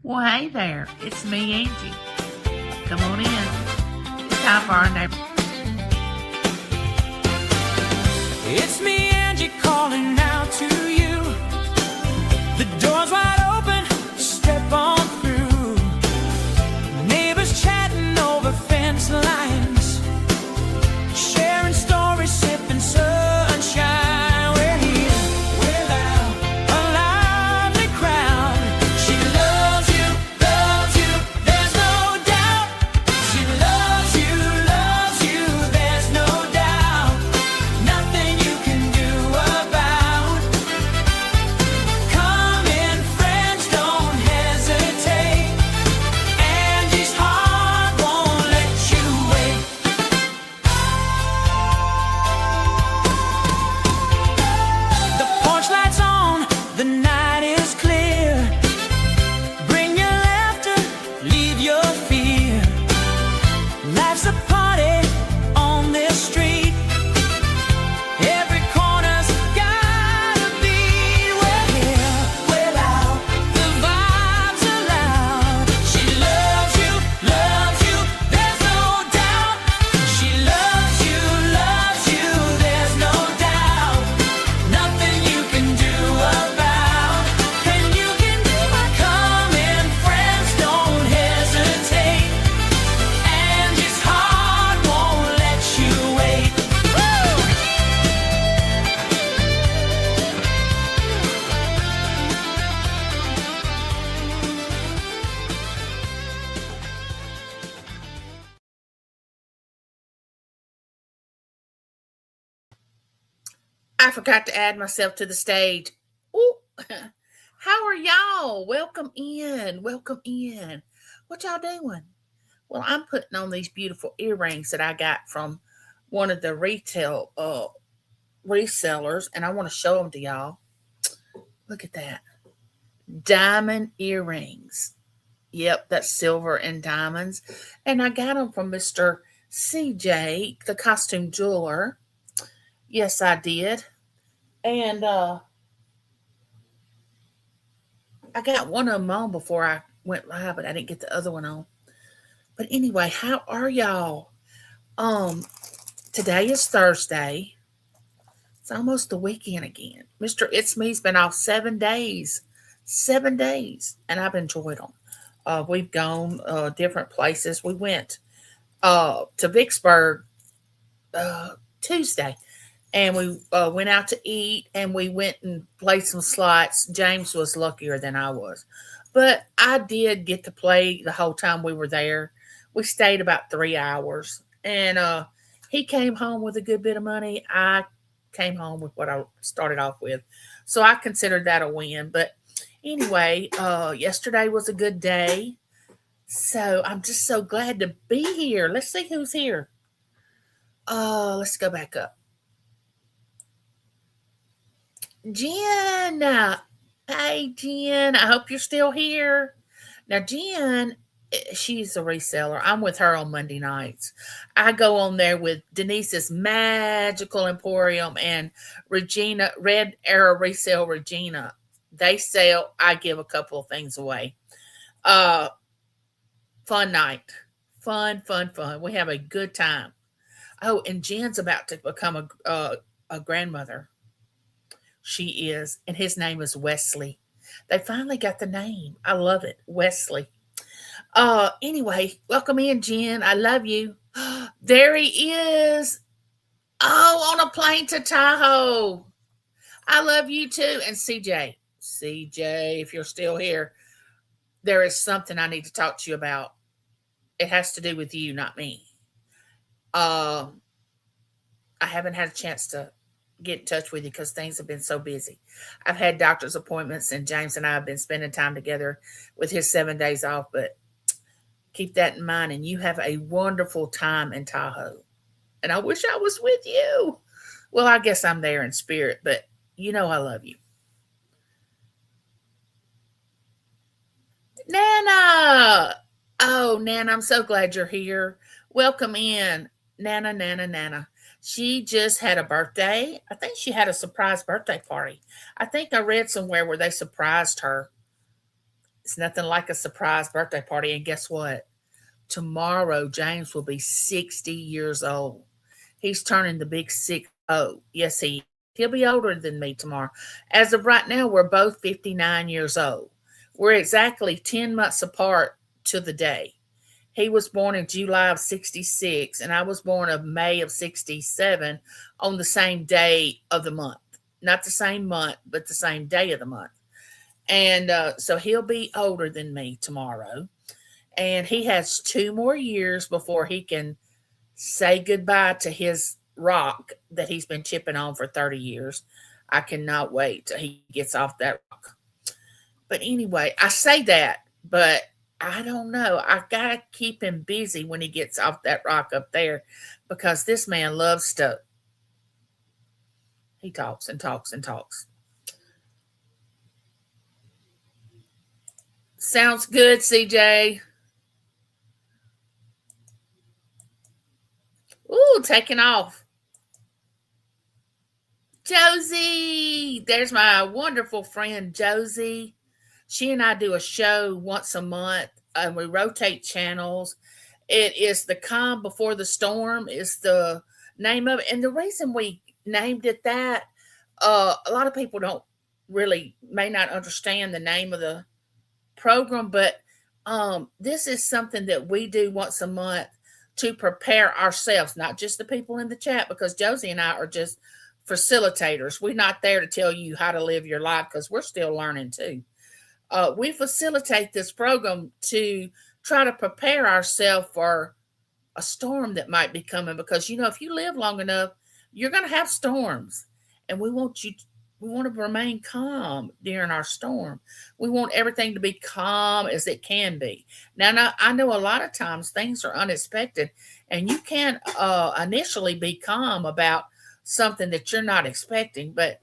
Well, hey there. It's me, Angie. Come on in. It's time for our neighbor. It's me, Angie, calling out to you. The door's wide open, step on through. Neighbors chatting over fence lines, sharing stories, sipping sunshine. We're here without a lively crowd. She loves you, there's no doubt. She loves you, there's no doubt. Nothing you can do about. Come in, friends, don't hesitate. Angie's heart won't let you wait. The porch light's on, the night is clear. Bring your laughter, leave your fear. Life's a party on this street. Every corner's got a beat. We're here, we're loud, the vibes are loud. She loves you, there's no doubt. She loves you, there's no doubt. Nothing you can do about. And you can do it. Come in, friends, don't hesitate. Angie's heart won't let you wait. Woo! I forgot to add myself to the stage. Ooh. How are y'all? Welcome in. Welcome in. What y'all doing? Well, I'm putting on these beautiful earrings that I got from one of the retail resellers, and I want to show them to y'all. Look at that. Diamond earrings. Yep, that's silver and diamonds. And I got them from Mr. CJ, the costume jeweler. Yes, I did. And I got one of them on before I went live, but I didn't get the other one on. But anyway, how are y'all? Today is Thursday. It's almost the weekend again. Mr. It's Me's been off 7 days. 7 days. And I've enjoyed them. We've gone different places. We went to Vicksburg Tuesday, and we went out to eat, and we went and played some slots. James was luckier than I was, but I did get to play the whole time we were there. We stayed about 3 hours, and he came home with a good bit of money. I came home with what I started off with, so I considered that a win. But anyway, yesterday was a good day, so I'm just so glad to be here. Let's see who's here. Let's go back up. Jen. Hey, Jen. I hope you're still here. Now, Jen, she's a reseller. I'm with her on Monday nights. I go on there with Denise's Magical Emporium and Regina, Red Arrow Resale Regina. They sell, I give a couple of things away. Uh, Fun night. Fun. We have a good time. Oh, and Jen's about to become a grandmother. She is, and his name is Wesley. They finally got the name. I love it, Wesley. Anyway, welcome in, Jen. I love you. There he is. Oh, on a plane to Tahoe. I love you too. And CJ, if you're still here, there is something I need to talk to you about. It has to do with you, not me. Um, I haven't had a chance to get in touch with you because things have been so busy. I've had doctor's appointments, and James and I have been spending time together with his 7 days off. But keep that in mind, and you have a wonderful time in Tahoe. And I wish I was with you. Well, I guess I'm there in spirit, but you know I love you. Nana! Oh, Nana, I'm so glad you're here. Welcome in. Nana. She just had a birthday. I think she had a surprise birthday party. I think I read somewhere where they surprised her. It's nothing like a surprise birthday party. And guess what? Tomorrow, James will be 60 years old. He's turning the big 6-0. Yes, he'll be older than me tomorrow. As of right now, we're both 59 years old. We're exactly 10 months apart to the day. He was born in July of 66, and I was born of May of 67 on the same day of the month. Not the same month, but the same day of the month. And so he'll be older than me tomorrow. And he has 2 more years before he can say goodbye to his rock that he's been chipping on for 30 years. I cannot wait till he gets off that rock. But anyway, I say that, but I don't know. I gotta keep him busy when he gets off that rock up there because this man loves to. He talks and talks and talks. Sounds good, CJ. Ooh, taking off. Josie, there's my wonderful friend Josie. She and I do a show once a month, and we rotate channels. It is The Calm Before the Storm is the name of it. And the reason we named it that, a lot of people don't really may not understand the name of the program, but this is something that we do once a month to prepare ourselves, not just the people in the chat, because Josie and I are just facilitators. We're not there to tell you how to live your life because we're still learning too. We facilitate this program to try to prepare ourselves for a storm that might be coming because if you live long enough, you're going to have storms, and we want to remain calm during our storm. We want everything to be calm as it can be. Now I know a lot of times things are unexpected, and you can't initially be calm about something that you're not expecting. But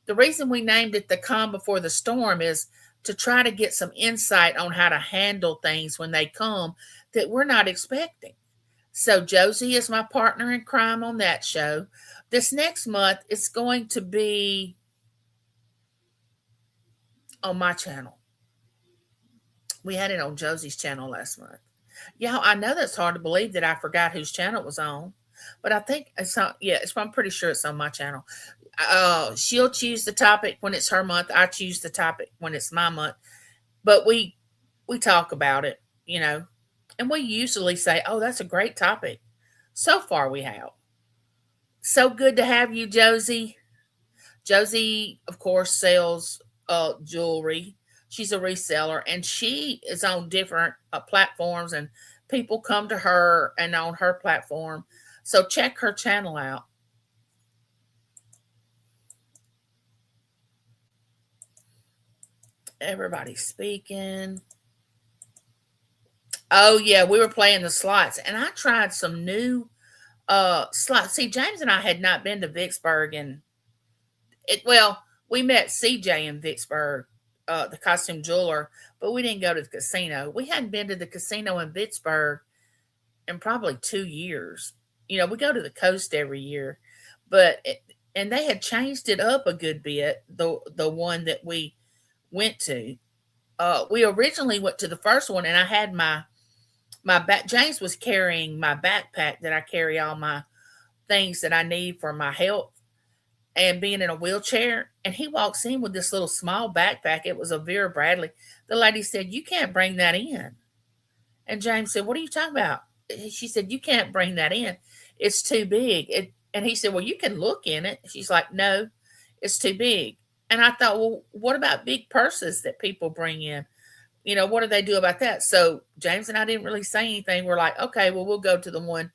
the reason we named it The Calm Before the Storm is to try to get some insight on how to handle things when they come that we're not expecting. So Josie is my partner in crime on that show. This next month, it's going to be on my channel. We had it on Josie's channel last month. Yeah, I know that's hard to believe that I forgot whose channel it was on, but I think it's on. Yeah, I'm pretty sure it's on my channel. She'll choose the topic when it's her month. I choose the topic when it's my month. But we talk about it, and we usually say, "Oh, that's a great topic." So far, we have. So good to have you, Josie. Josie, of course, sells jewelry. She's a reseller, and she is on different platforms, and people come to her and on her platform. So check her channel out. Everybody's speaking. Oh yeah, we were playing the slots, and I tried some new slots. See, James and I had not been to Vicksburg, and we met CJ in Vicksburg, the costume jeweler, but we didn't go to the casino. We hadn't been to the casino in Vicksburg in probably 2 years. We go to the coast every year, and they had changed it up a good bit. The one that we went to, we originally went to the first one, and I had my back. James was carrying my backpack that I carry all my things that I need for my health and being in a wheelchair. And he walks in with this little small backpack. It was a Vera Bradley. The lady said, "You can't bring that in." And James said, "What are you talking about?" She said, "You can't bring that in. It's too big." And he said, "Well, you can look in it." She's like, "No, it's too big." And I thought, well, what about big purses that people bring in? What do they do about that? So James and I didn't really say anything. We're like, okay, well, we'll go to the one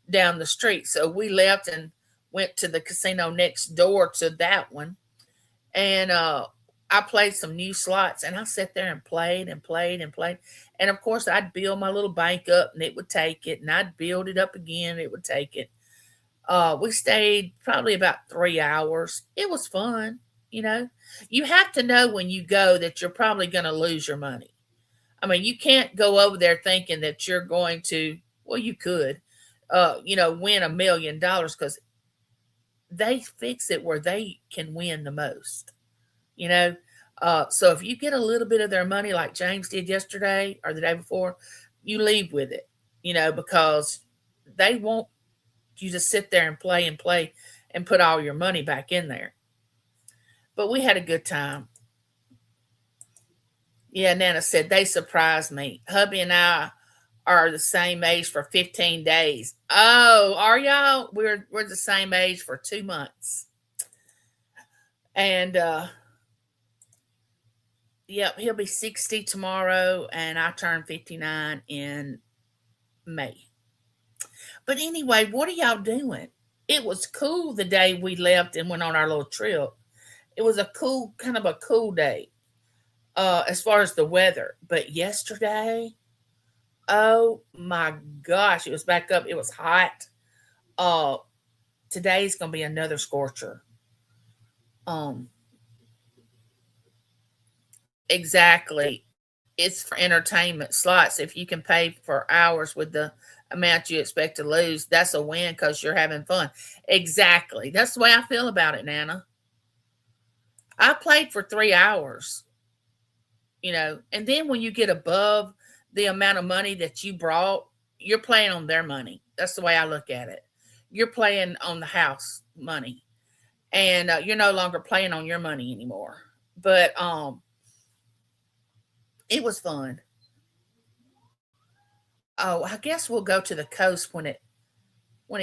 down the street. So we left and went to the casino next door to that one. And I played some new slots, and I sat there and played and played and played. And of course, I'd build my little bank up, and it would take it. And I'd build it up again, it would take it. We stayed probably about 3 hours. It was fun. You have to know when you go that you're probably going to lose your money. I mean, you can't go over there thinking that you're going to, well, you could, win $1 million because they fix it where they can win the most. So if you get a little bit of their money, like James did yesterday or the day before, you leave with it, because they want you to sit there and play and put all your money back in there. But we had a good time. Yeah, Nana said they surprised me. Hubby and I are the same age for 15 days. Oh, are y'all? We're the same age for 2 months. And yep, he'll be 60 tomorrow, and I turn 59 in May. But anyway, what are y'all doing? It was cool the day we left and went on our little trip. It was a cool, kind of a cool day, as far as the weather. But yesterday, oh my gosh, it was back up. It was hot. Uh, Today's gonna be another scorcher. Um, exactly. It's for entertainment slots. If you can pay for hours with the amount you expect to lose, that's a win because you're having fun. Exactly. That's the way I feel about it, Nana. I played for 3 hours, and then when you get above the amount of money that you brought, you're playing on their money. That's the way I look at it. You're playing on the house money, and you're no longer playing on your money anymore. But it was fun. Oh, I guess we'll go to the coast when it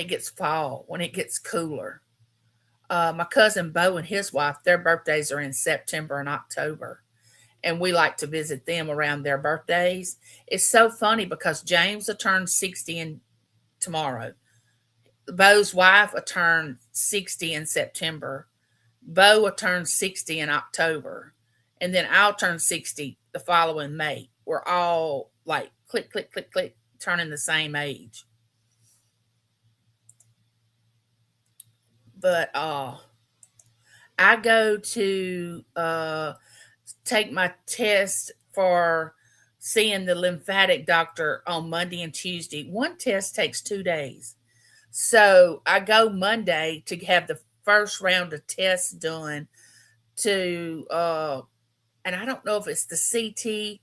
gets fall, when it gets cooler. My cousin Bo and his wife, their birthdays are in September and October, and we like to visit them around their birthdays. It's so funny because James will turn 60 in tomorrow. Bo's wife will turn 60 in September. Bo will turn 60 in October. And then I'll turn 60 the following May. We're all like click, click, click, click, turning the same age. But I go to take my test for seeing the lymphatic doctor on Monday and Tuesday. One test takes 2 days. So I go Monday to have the first round of tests done to and I don't know if it's the CT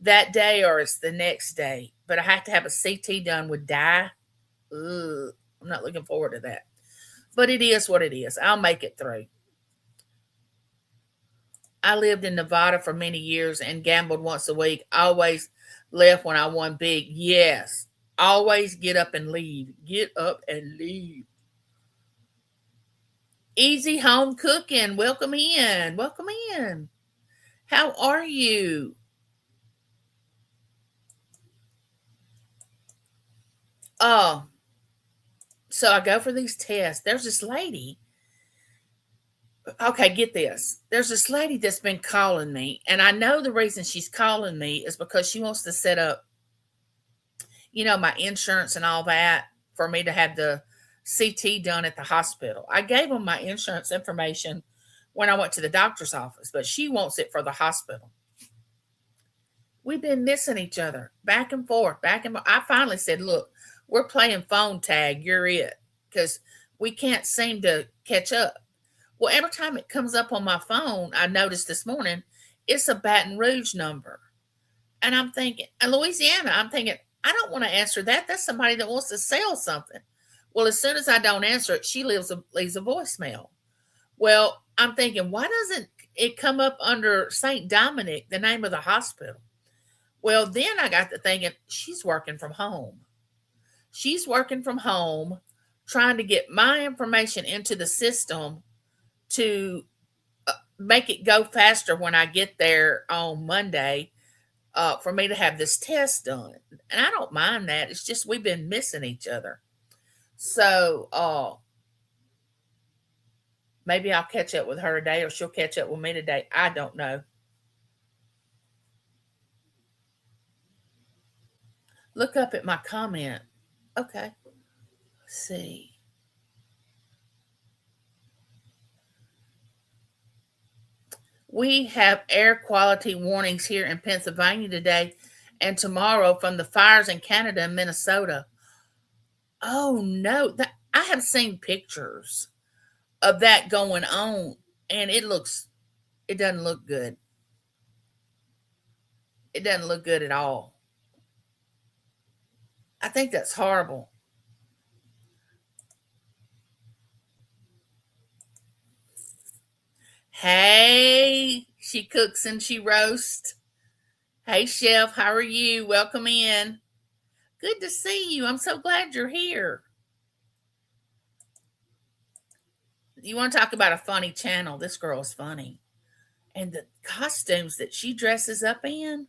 that day or it's the next day, but I have to have a CT done with dye. Ugh, I'm not looking forward to that. But it is what it is. I'll make it through. I lived in Nevada for many years and gambled once a week. I always left when I won big. Yes. Always get up and leave. Get up and leave. Easy home cooking. Welcome in. Welcome in. How are you? Oh, so I go for these tests. There's this lady. Okay, get this. There's this lady that's been calling me, and I know the reason she's calling me is because she wants to set up, my insurance and all that for me to have the CT done at the hospital. I gave them my insurance information when I went to the doctor's office, but she wants it for the hospital. We've been missing each other back and forth, back and forth. I finally said, look, we're playing phone tag. You're it. Because we can't seem to catch up. Well, every time it comes up on my phone, I noticed this morning, it's a Baton Rouge number. And I'm thinking, and Louisiana, I'm thinking, I don't want to answer that. That's somebody that wants to sell something. Well, as soon as I don't answer it, she leaves a voicemail. Well, I'm thinking, why doesn't it come up under St. Dominic, the name of the hospital? Well, then I got to thinking, she's working from home. She's working from home, trying to get my information into the system to make it go faster when I get there on Monday for me to have this test done. And I don't mind that. It's just we've been missing each other. So maybe I'll catch up with her today or she'll catch up with me today. I don't know. Look up at my comment. Okay. Let's see. We have air quality warnings here in Pennsylvania today and tomorrow from the fires in Canada and Minnesota. Oh no, I have seen pictures of that going on and it doesn't look good. It doesn't look good at all. I think that's horrible. Hey, she cooks and she roasts. Hey, Chef, how are you? Welcome in. Good to see you. I'm so glad you're here. You want to talk about a funny channel? This girl is funny. And the costumes that she dresses up in,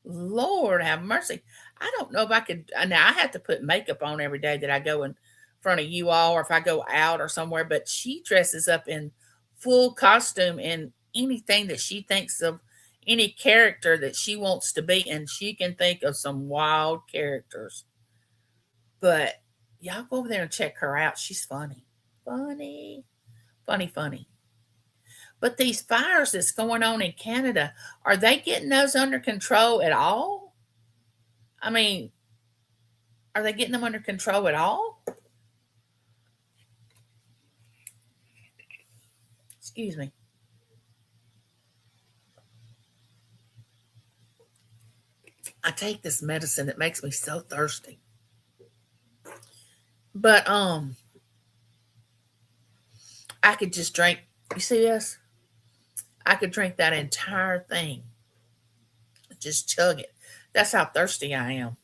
Lord have mercy. I don't know if I could. Now, I have to put makeup on every day that I go in front of you all or if I go out or somewhere, but she dresses up in full costume in anything that she thinks of, any character that she wants to be, and she can think of some wild characters. But y'all go over there and check her out. She's funny. Funny. Funny, funny. But these fires that's going on in Canada, are they getting those under control at all? I mean, are they getting them under control at all? Excuse me. I take this medicine that makes me so thirsty. But I could just drink, you see this? I could drink that entire thing. Just chug it. That's how thirsty I am.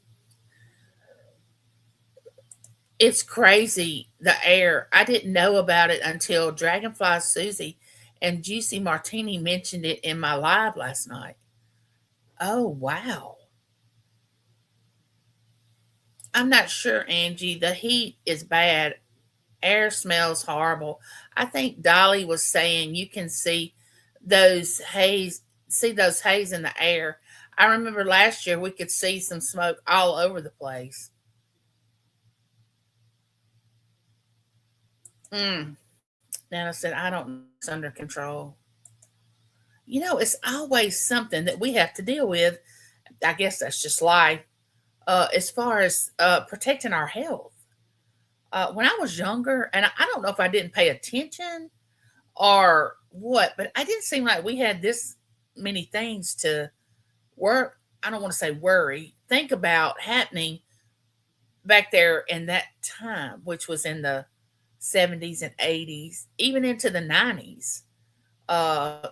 It's crazy, the air. I didn't know about it until Dragonfly Susie and Juicy Martini mentioned it in my live last night. Oh, wow. I'm not sure, Angie. The heat is bad. Air smells horrible. I think Dolly was saying you can see those haze in the air. I remember last year we could see some smoke all over the place. Mm. Nana said, I don't know, it's under control. It's always something that we have to deal with. I guess that's just life. As far as protecting our health. When I was younger, and I don't know if I didn't pay attention or what, but I didn't seem like we had this many things to work. I don't want to say worry, think about happening back there in that time, which was in the 70s and 80s, even into the 90s. Uh,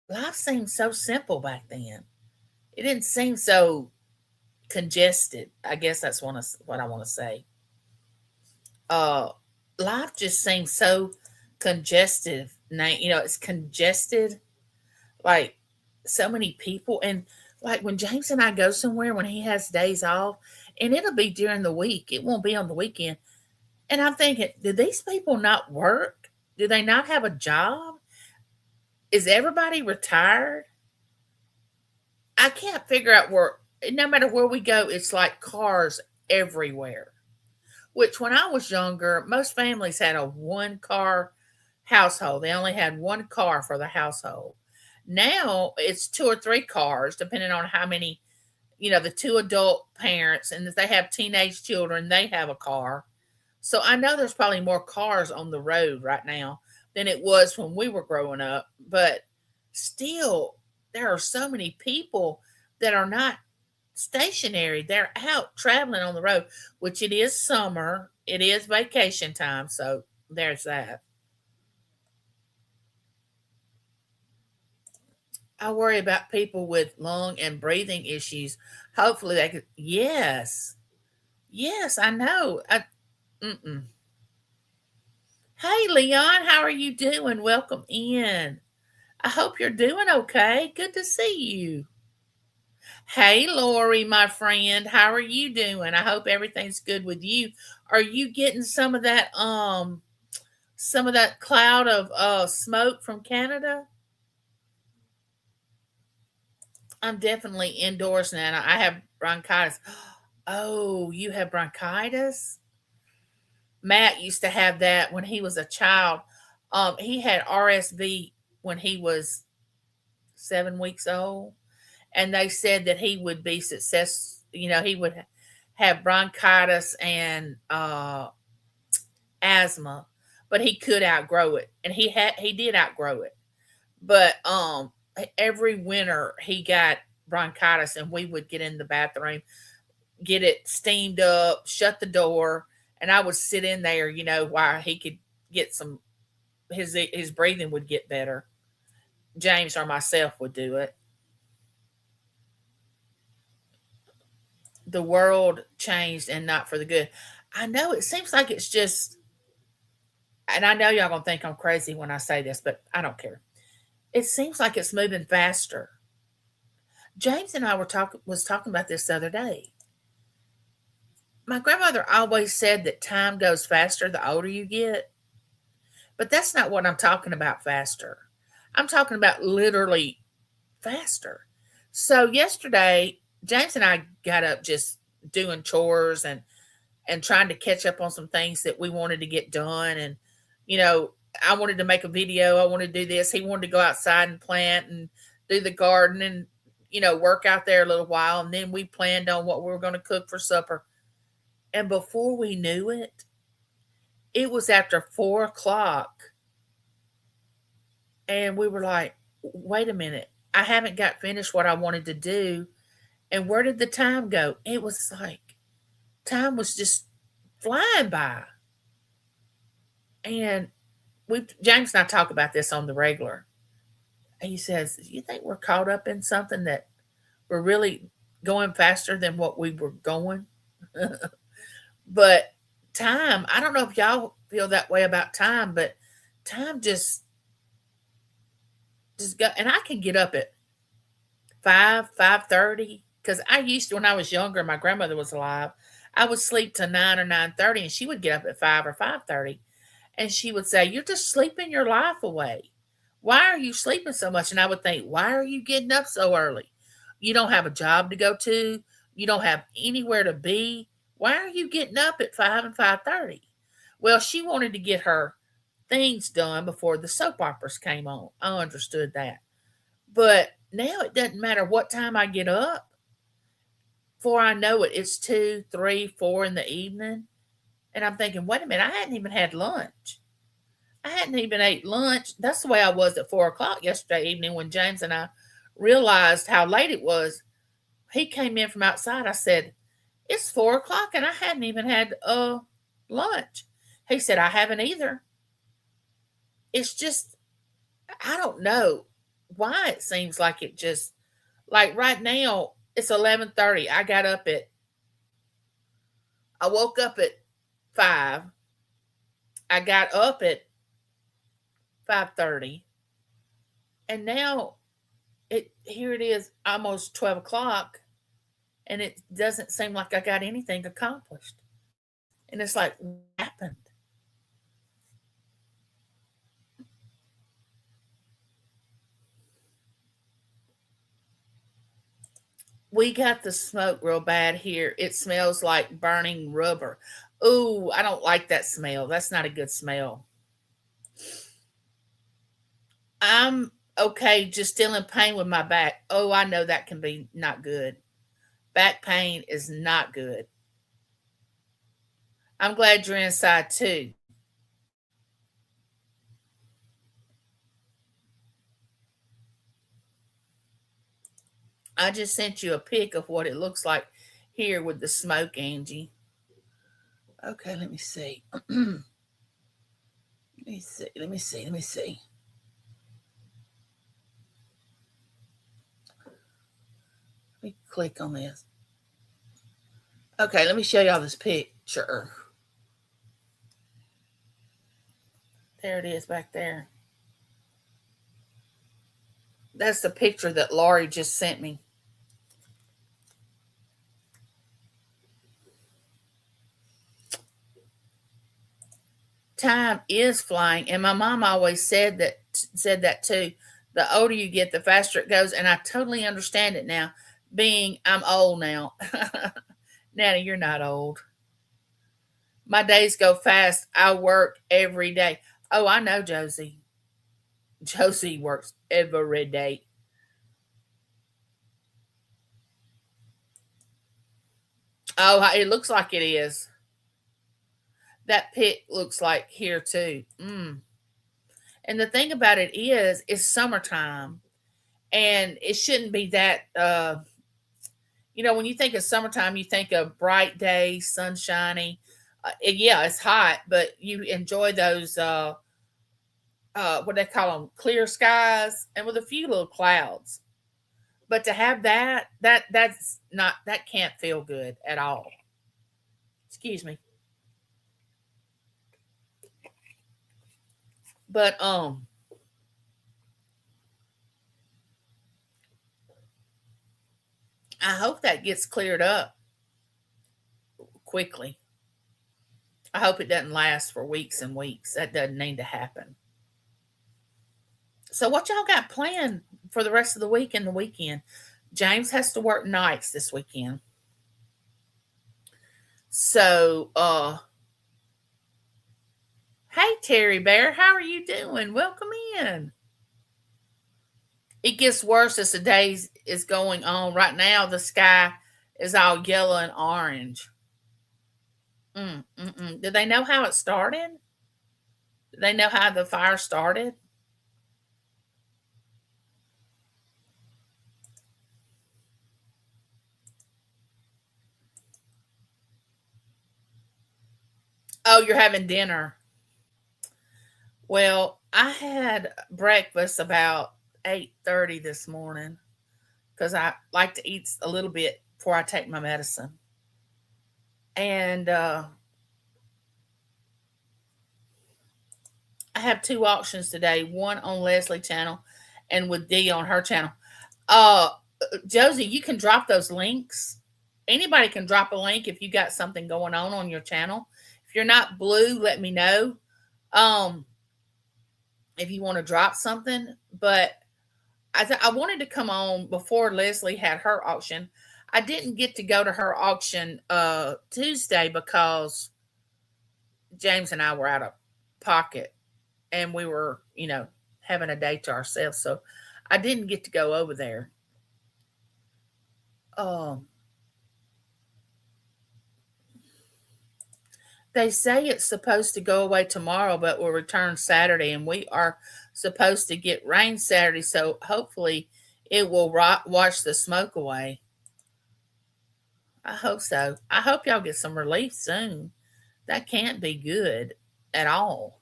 Life seemed so simple back then. It didn't seem so congested. I guess that's what I want to say. Uh, Life just seems so congested now. It's congested, like so many people. And like when James and I go somewhere when he has days off, and it'll be during the week, it won't be on the weekend. And I'm thinking, do these people not work? Do they not have a job? Is everybody retired? I can't figure out where, no matter where we go, it's like cars everywhere. Which, when I was younger, most families had a one car household. They only had one car for the household. Now it's two or three cars, depending on how many, the two adult parents, and if they have teenage children, they have a car. So I know there's probably more cars on the road right now than it was when we were growing up. But still, there are so many people that are not stationary. They're out traveling on the road, which it is summer, it is vacation time. So there's that. I worry about people with lung and breathing issues. Hopefully they could. Yes. Yes, I know. Mm-mm. Hey, Leon, how are you doing? Welcome in. I hope you're doing okay. Good to see you. Hey, Lori, my friend, how are you doing? I hope everything's good with you. Are you getting some of that cloud of smoke from Canada? I'm definitely indoors now. I have bronchitis. Oh, you have bronchitis? Matt used to have that when he was a child. He had RSV when he was 7 weeks old, and they said that he would be success. He would have bronchitis and asthma, but he could outgrow it, and he did outgrow it. But every winter he got bronchitis, and we would get in the bathroom, get it steamed up, shut the door, and I would sit in there, while he could get some his breathing would get better. James or myself would do it. The world changed and not for the good. I know it seems like it's just, and I know y'all gonna think I'm crazy when I say this, but I don't care. It seems like it's moving faster. James and I was talking about this the other day. My grandmother always said that time goes faster the older you get, but that's not what I'm talking about faster. I'm talking about literally faster. So yesterday, James and I got up just doing chores and trying to catch up on some things that we wanted to get done. And, you know, I wanted to make a video. I wanted to do this. He wanted to go outside and plant and do the garden and, work out there a little while. And then we planned on what we were going to cook for supper. And before we knew it, it was after 4 o'clock. And we were like, wait a minute. I haven't got finished what I wanted to do. And where did the time go? It was like time was just flying by. And James and I talk about this on the regular. And he says, you think we're caught up in something that we're really going faster than what we were going? But time, I don't know if y'all feel that way about time, but time just go, and I can get up at 5:30, because I used to, when I was younger, my grandmother was alive, I would sleep till 9 or 9:30, and she would get up at 5 or 5:30, and she would say, you're just sleeping your life away. Why are you sleeping so much? And I would think, why are you getting up so early? You don't have a job to go to. You don't have anywhere to be. Why are you getting up at 5 and 5:30? Well, she wanted to get her things done before the soap operas came on. I understood that. But now it doesn't matter what time I get up. Before I know it, it's 2, 3, 4 in the evening. And I'm thinking, wait a minute, I hadn't even had lunch. I hadn't even ate lunch. That's the way I was at 4 o'clock yesterday evening when James and I realized how late it was. He came in from outside. I said, it's 4 o'clock and I hadn't even had lunch. He said, I haven't either. It's just, I don't know why it seems like it just, like right now, it's 11:30. I woke up at 5. I got up at 5:30. And now here it is almost 12 o'clock. And it doesn't seem like I got anything accomplished. And it's like, what happened? We got the smoke real bad here. It smells like burning rubber. Ooh, I don't like that smell. That's not a good smell. I'm okay, just still in pain with my back. Oh, I know that can be not good. Back pain is not good. I'm glad you're inside too. I just sent you a pic of what it looks like here with the smoke, Angie. Okay, let me see. Let me see. Let me see. Let me see. Let me click on this. Okay, let me show y'all this picture. There it is back there. That's the picture that Laurie just sent me. Time is flying, and my mom always said that too. The older you get, the faster it goes, and I totally understand it now. Being I'm old now. Nanny, you're not old. My days go fast. I work every day. Oh, I know, Josie. Josie works every day. Oh, it looks like it is. That pit looks like here too. And the thing about it is, it's summertime, And it shouldn't be that when you think of summertime, you think of bright days, sunshiny. Yeah, it's hot, but you enjoy those what they call them, clear skies, and with a few little clouds. But to have that's not, that can't feel good at all. Excuse me. But I hope that gets cleared up quickly. I hope it doesn't last for weeks and weeks. That doesn't need to happen. So what y'all got planned for the rest of the week and the weekend? James has to work nights this weekend. So hey Terry Bear, how are you doing? Welcome in. It gets worse as the days is going on. Right now the sky is all yellow and orange. Did they know how it started? Did they know how the fire started? Oh, you're having dinner. Well, I had breakfast about 8:30 this morning because I like to eat a little bit before I take my medicine. And I have two auctions today, one on Leslie channel and with Dee on her channel. Uh Josie, you can drop those links. Anybody can drop a link if you got something going on your channel. If you're not blue, let me know. Um if you want to drop something, but I wanted to come on before Leslie had her auction. I didn't get to go to her auction Tuesday because James and I were out of pocket and we were, having a day to ourselves. So I didn't get to go over there. Um, they say it's supposed to go away tomorrow, but will return Saturday, and we are supposed to get rain Saturday. So hopefully, it will wash the smoke away. I hope so. I hope y'all get some relief soon. That can't be good at all.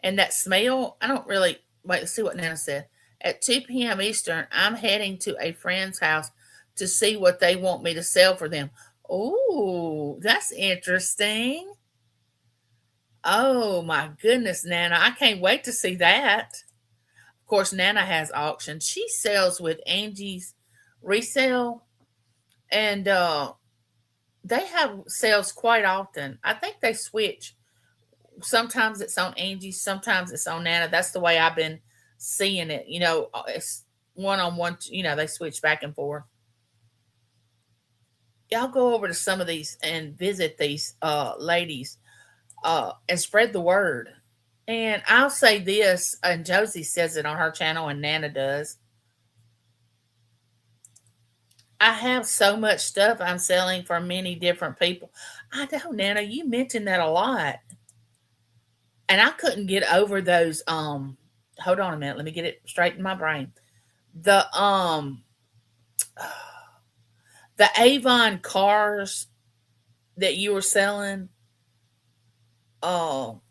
And that smell, I don't really wait. Let's see what Nana said. At 2 p.m. Eastern, I'm heading to a friend's house to see what they want me to sell for them. Oh, that's interesting. Oh my goodness, Nana. I can't wait to see that. Of course, Nana has auctions. She sells with Angie's Resale, and they have sales quite often. I think they switch. Sometimes it's on Angie, sometimes it's on Nana. That's the way I've been seeing it. It's one on one, they switch back and forth. Y'all go over to some of these and visit these ladies and spread the word. And I'll say this, and Josie says it on her channel, and Nana does. I have so much stuff I'm selling for many different people. I know, Nana, you mentioned that a lot. And I couldn't get over those hold on a minute, let me get it straight in my brain. The the Avon cars that you were selling. Oh,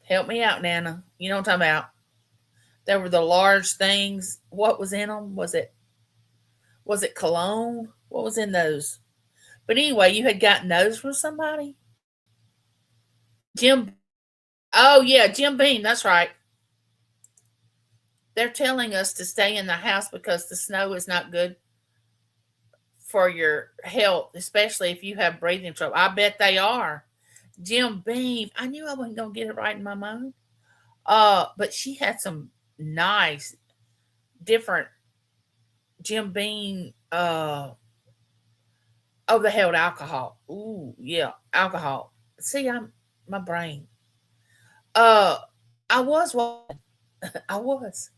help me out, Nana. You know what I'm talking about. There were the large things. What was in them? Was it cologne? What was in those? But anyway, you had gotten those from somebody? Jim. Oh yeah, Jim Beam, that's right. They're telling us to stay in the house because the snow is not good for your health, especially if you have breathing trouble. I bet they are. Jim Beam. I knew I wasn't gonna get it right in my mind. But she had some nice different Jim Beam they held alcohol. Ooh, yeah, alcohol. See, I'm my brain. Uh I was I was.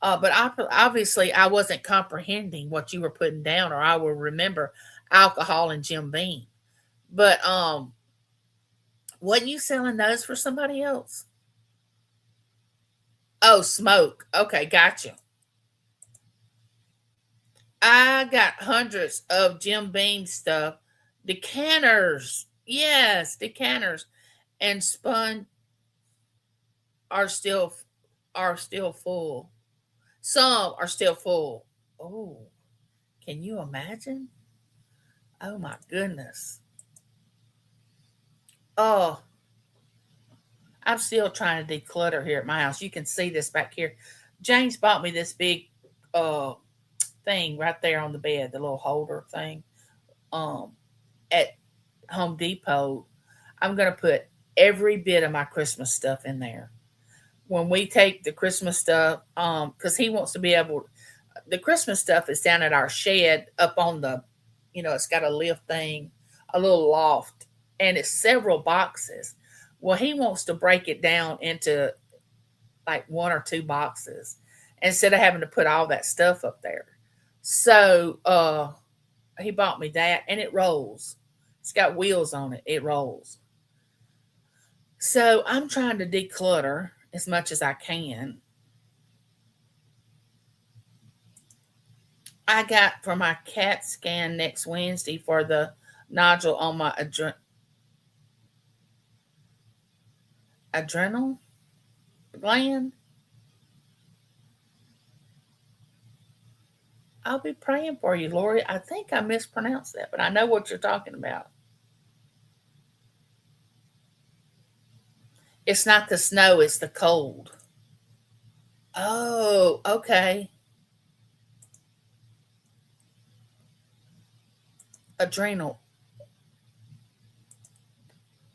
But obviously, I wasn't comprehending what you were putting down, or I will remember alcohol and Jim Beam. But wasn't you selling those for somebody else? Oh, smoke. Okay, gotcha. I got hundreds of Jim Beam stuff. Decanters. Yes, decanters. And spun are still full. Some are still full. Oh, can you imagine? Oh my goodness. Oh, I'm still trying to declutter here at my house. You can see this back here. James bought me this big uh thing right there on the bed, the little holder thing. Um at Home Depot. I'm gonna put every bit of my Christmas stuff in there. When we take the Christmas stuff, because he wants to be able, the Christmas stuff is down at our shed up on the, it's got a lift thing, a little loft, and it's several boxes. Well, he wants to break it down into like one or two boxes instead of having to put all that stuff up there. So he bought me that, and it rolls. It's got wheels on it. It rolls. So I'm trying to declutter as much as I can. I got for my CAT scan next Wednesday for the nodule on my adrenal gland. I'll be praying for you, Lori. I think I mispronounced that, but I know what you're talking about. It's not the snow, it's the cold. Oh, okay. Adrenal.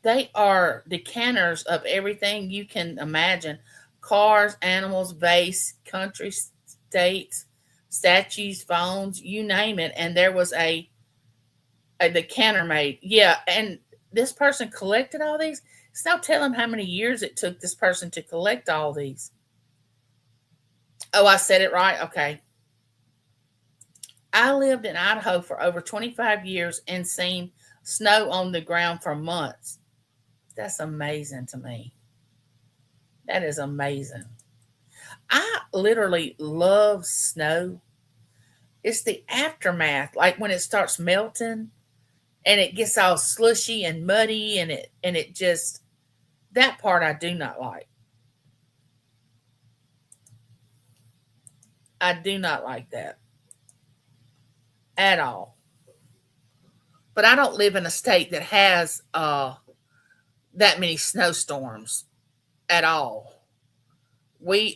They are decanters of everything you can imagine: cars, animals, vase, country, states, statues, phones, you name it. And there was a decanter made. Yeah, and this person collected all these. It's not telling how many years it took this person to collect all these. Oh, I said it right. Okay. I lived in Idaho for over 25 years and seen snow on the ground for months. That's amazing to me. That is amazing. I literally love snow. It's the aftermath, like when it starts melting and it gets all slushy and muddy, and it just, that part I do not like. I do not like that at all. But I don't live in a state that has that many snowstorms at all. We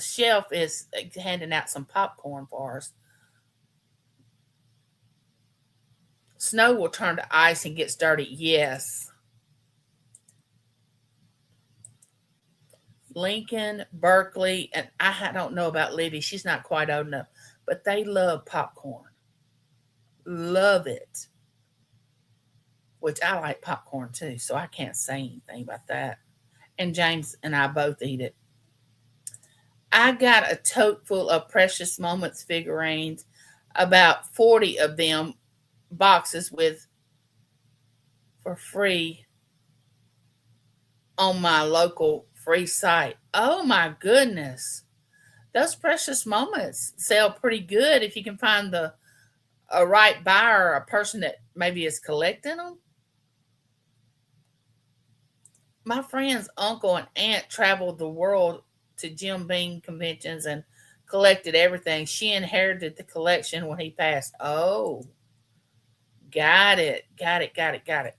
Chef is handing out some popcorn for us. Snow will turn to ice and gets dirty. Yes. Lincoln, Berkeley, and I don't know about Libby. She's not quite old enough, but they love popcorn. Love it. Which I like popcorn too, so I can't say anything about that. And James and I both eat it. I got a tote full of Precious Moments figurines, about 40 of them boxes with for free on my local free site. Oh my goodness. Those Precious Moments sell pretty good if you can find the a right buyer, a person that maybe is collecting them. My friend's uncle and aunt traveled the world to Jim Beam conventions and collected everything. She inherited the collection when he passed. Oh, got it. Got it. Got it. Got it.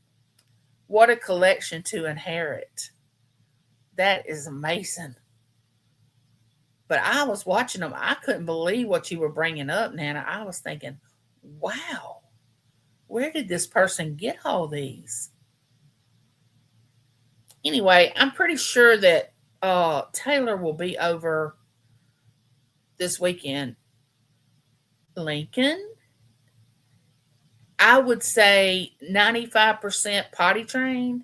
What a collection to inherit. That is amazing. But I was watching them. I couldn't believe what you were bringing up, Nana. I was thinking, wow, where did this person get all these? Anyway, I'm pretty sure that Taylor will be over this weekend. Lincoln, I would say 95% potty trained.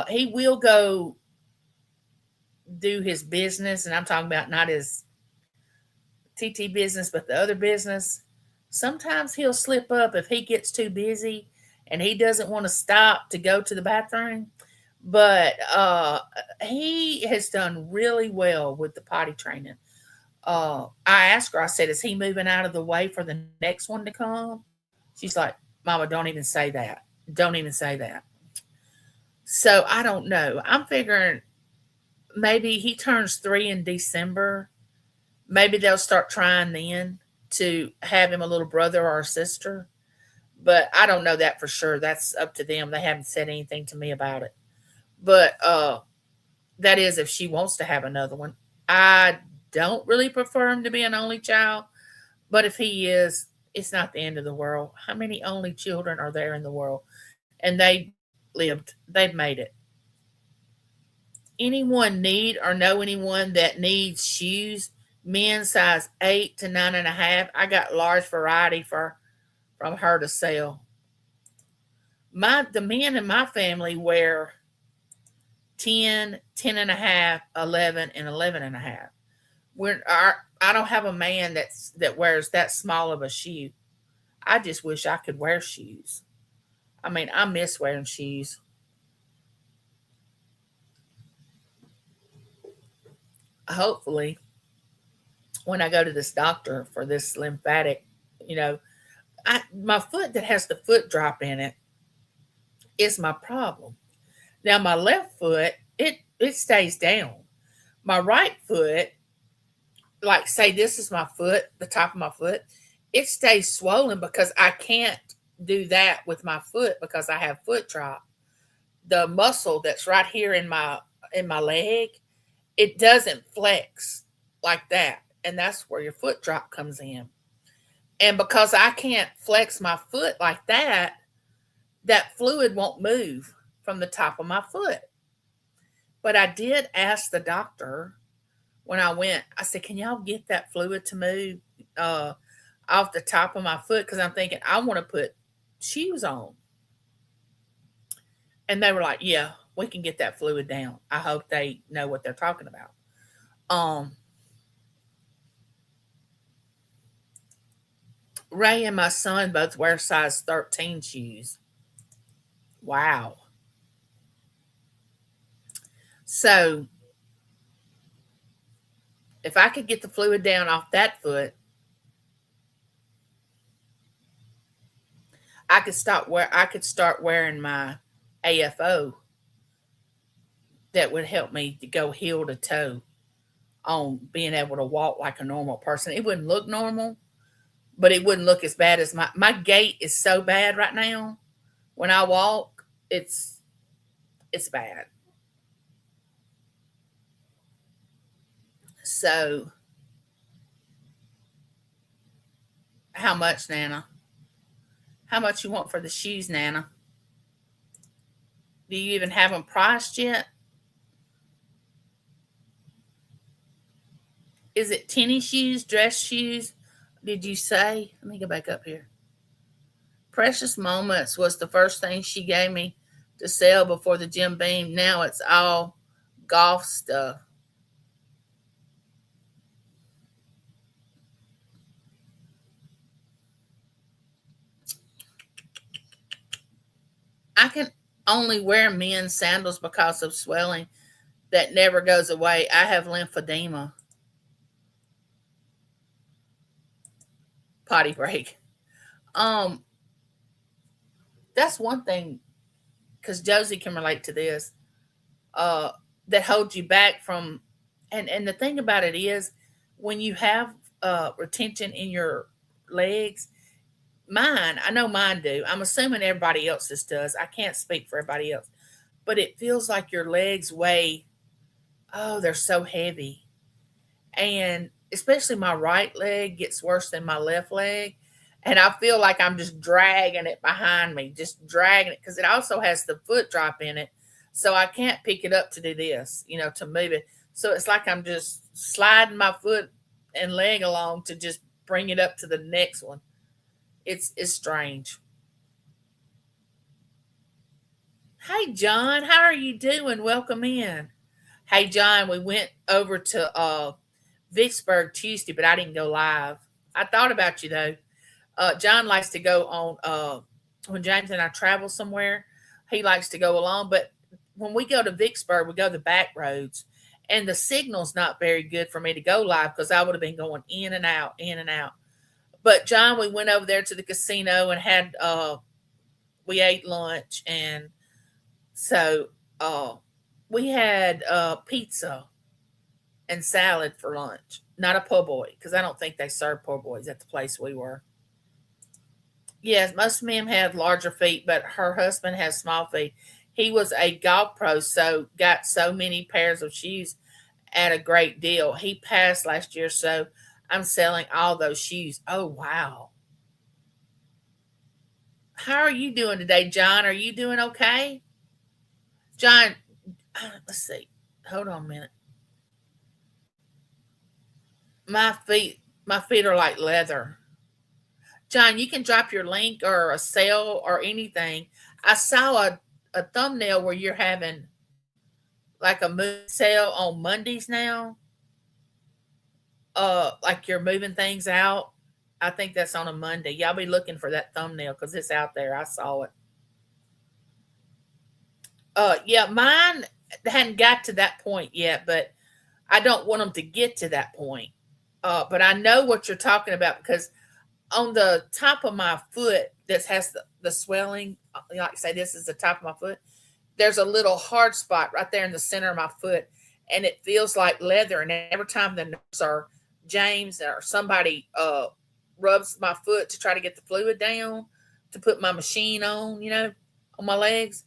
He will go do his business, and I'm talking about not his TT business, but the other business. Sometimes he'll slip up if he gets too busy and he doesn't want to stop to go to the bathroom. But he has done really well with the potty training. I asked her, I said, is he moving out of the way for the next one to come? She's like, Mama, don't even say that. Don't even say that. So I don't know. I'm figuring maybe he turns 3 in December. Maybe they'll start trying then to have him a little brother or a sister. But I don't know that for sure. That's up to them. They haven't said anything to me about it. But that is if she wants to have another one. I don't really prefer him to be an only child, but if he is, it's not the end of the world. How many only children are there in the world? And they've made it. Anyone need or know anyone that needs shoes? Men size 8 to 9.5. I got large variety from her to sell. The men in my family wear 10, 10.5, 11, and 11.5. I don't have a man that wears that small of a shoe. I just wish I could wear shoes. I mean, I miss wearing shoes. Hopefully, when I go to this doctor for this lymphatic, you know, my foot that has the foot drop in it is my problem. Now my left foot, it stays down. My right foot, like say this is my foot, the top of my foot, it stays swollen because I can't do that with my foot because I have foot drop. The muscle that's right here in my leg, it doesn't flex like that. And that's where your foot drop comes in. And because I can't flex my foot like that, that fluid won't move from the top of my foot. But I did ask the doctor when I went, I said, can y'all get that fluid to move uh, off the top of my foot? Because I'm thinking, I want to put shoes on. And they were like, yeah, we can get that fluid down. I hope they know what they're talking about. Um, Ray and my son both wear size 13 shoes. Wow. So if I could get the fluid down off that foot, I could start wearing my AFO that would help me to go heel to toe on being able to walk like a normal person. It wouldn't look normal, but it wouldn't look as bad as my gait is so bad right now. When I walk, it's bad. So how much, Nana? How much you want for the shoes, Nana? Do you even have them priced yet? Is it tennis shoes, dress shoes? Did you say? Let me go back up here. Precious Moments was the first thing she gave me to sell before the Jim Beam. Now it's all golf stuff. I can only wear men's sandals because of swelling that never goes away. I have lymphedema. Potty break. Um, that's one thing because Josie can relate to this. Uh, that holds you back from, and the thing about it is, when you have retention in your legs, mine, I know mine do. I'm assuming everybody else's does. I can't speak for everybody else, but it feels like your legs weigh. Oh, they're so heavy, and especially my right leg gets worse than my left leg. And I feel like I'm just dragging it behind me, just dragging it because it also has the foot drop in it. So I can't pick it up to do this, to move it. So it's like I'm just sliding my foot and leg along to just bring it up to the next one. It's strange. Hey John, how are you doing? Welcome in. Hey John, we went over to Vicksburg Tuesday, but I didn't go live. I thought about you though. John likes to go on when James and I travel somewhere. He likes to go along, but when we go to Vicksburg, we go the back roads, and the signal's not very good for me to go live because I would have been going in and out, in and out. But John, we went over there to the casino and had we ate lunch, and so we had pizza and salad for lunch. Not a po' boy because I don't think they serve po' boys at the place we were. Yes, most men have larger feet, but her husband has small feet. He was a golf pro, so got so many pairs of shoes at a great deal. He passed last year, so I'm selling all those shoes. Oh wow. How are you doing today, John? Are you doing okay? John, let's see. Hold on a minute. My feet are like leather. John, you can drop your link or a sale or anything. I saw a thumbnail where you're having like a move sale on Mondays now. Like you're moving things out. I think that's on a Monday. Y'all be looking for that thumbnail because it's out there. I saw it. Yeah, mine hadn't got to that point yet, but I don't want them to get to that point. But I know what you're talking about because on the top of my foot that has the swelling, like say this is the top of my foot, there's a little hard spot right there in the center of my foot, and it feels like leather. And every time the nurse or James or somebody rubs my foot to try to get the fluid down to put my machine on, on my legs,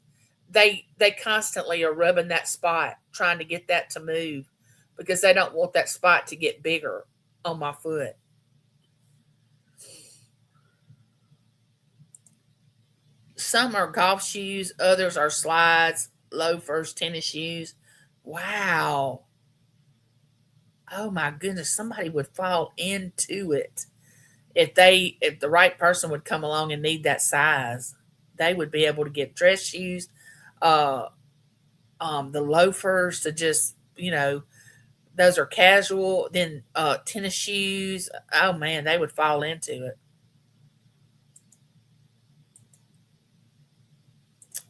they constantly are rubbing that spot, trying to get that to move because they don't want that spot to get bigger on my foot. Some are golf shoes, others are slides, loafers, tennis shoes. Wow. Oh my goodness, somebody would fall into it. If the right person would come along and need that size, they would be able to get dress shoes, uh the loafers to just, those are casual, then tennis shoes. Oh man, they would fall into it.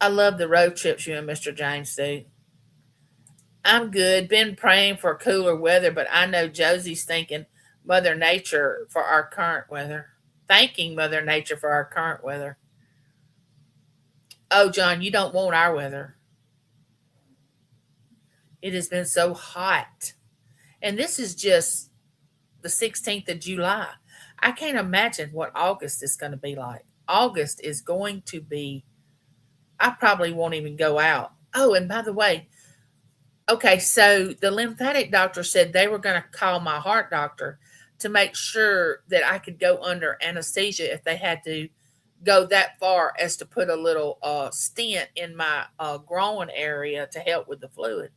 I love the road trips you and Mr. James do. I'm good. Been praying for cooler weather, but I know Josie's thanking Mother Nature for our current weather. Thanking Mother Nature for our current weather. Oh, John, you don't want our weather. It has been so hot. And this is just the 16th of July. I can't imagine what August is going to be like. August is going to be, I probably won't even go out. Oh, and by the way, okay, so the lymphatic doctor said they were going to call my heart doctor to make sure that I could go under anesthesia if they had to go that far as to put a little stent in my groin area to help with the fluid.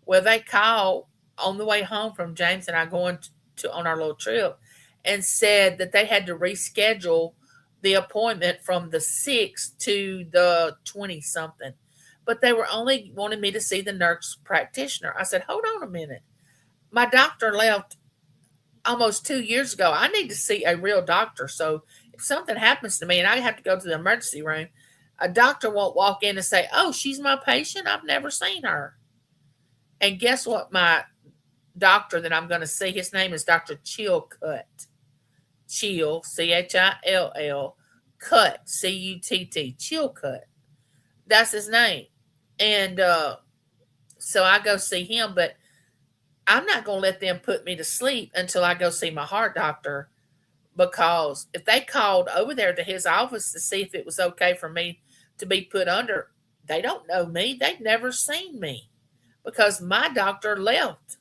Well, they called on the way home from James and I going to on our little trip and said that they had to reschedule the appointment from the 6th to the 20 something. But they were only wanting me to see the nurse practitioner. I said, hold on a minute. My doctor left almost 2 years ago. I need to see a real doctor. So if something happens to me and I have to go to the emergency room, a doctor won't walk in and say, oh, she's my patient. I've never seen her. And guess what? My doctor that I'm going to see, his name is Dr. Chilcutt. Chill, Chill, Cut, Cutt, Chilcutt. That's his name. And so I go see him, but I'm not going to let them put me to sleep until I go see my heart doctor because if they called over there to his office to see if it was okay for me to be put under, they don't know me. They've never seen me because my doctor left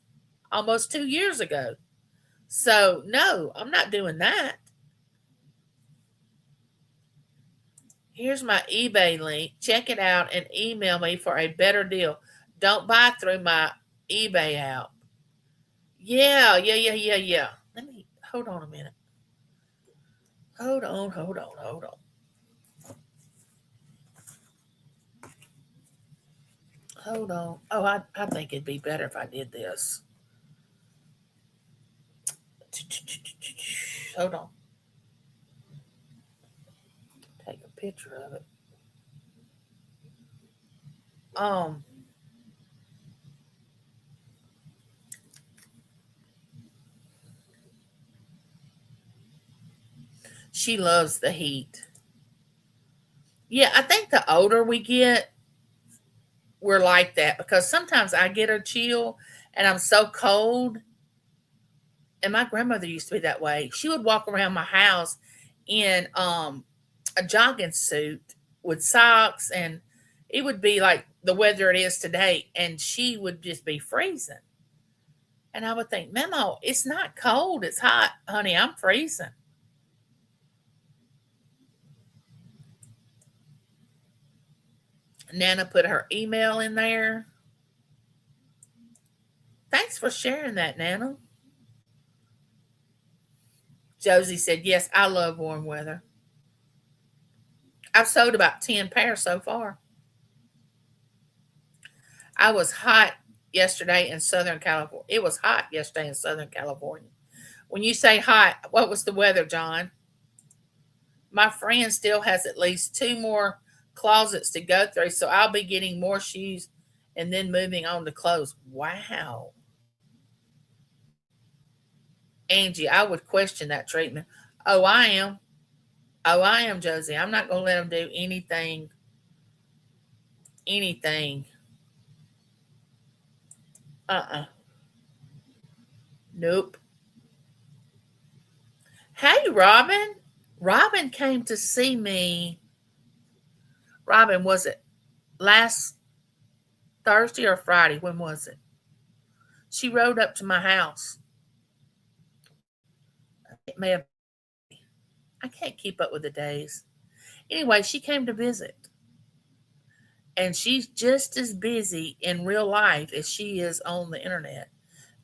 almost 2 years ago. So, no, I'm not doing that. Here's my eBay link. Check it out and email me for a better deal. Don't buy through my eBay app. Yeah. Let me hold on a minute. Hold on. Hold on. Oh, I think it'd be better if I did this. Hold on. Take a picture of it. Um, she loves the heat. Yeah, I think the older we get, we're like that because sometimes I get a chill and I'm so cold. And my grandmother used to be that way. She would walk around my house in a jogging suit with socks, and it would be like the weather it is today, and she would just be freezing. And I would think, Memo, it's not cold, it's hot, honey. I'm freezing. Nana put her email in there. Thanks for sharing that, Nana. Josie said, yes, I love warm weather. I've sold about 10 pairs so far. I was hot yesterday in Southern California. It was hot yesterday in Southern California. When you say hot, what was the weather, John? My friend still has at least two more closets to go through, so I'll be getting more shoes and then moving on to clothes. Wow. Angie, I would question that treatment. Oh, I am. Oh, I am, Josie. I'm not going to let them do anything. Anything. Nope. Hey, Robin. Robin came to see me. Robin, was it last Thursday or Friday? When was it? She rode up to my house. It may have. I can't keep up with the days. Anyway, she came to visit. And she's just as busy in real life as she is on the internet.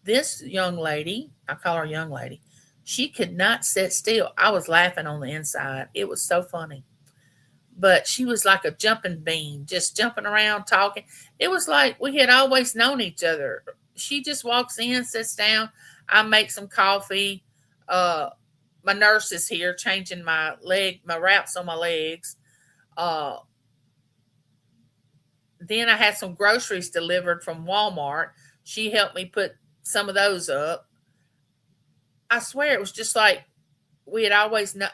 This young lady, I call her young lady, she could not sit still. I was laughing on the inside. It was so funny. But she was like a jumping bean, just jumping around, talking. It was like we had always known each other. She just walks in, sits down. I make some coffee. My nurse is here changing my wraps on my legs. Uh, then I had some groceries delivered from Walmart. She helped me put some of those up. I swear it was just like we had always known,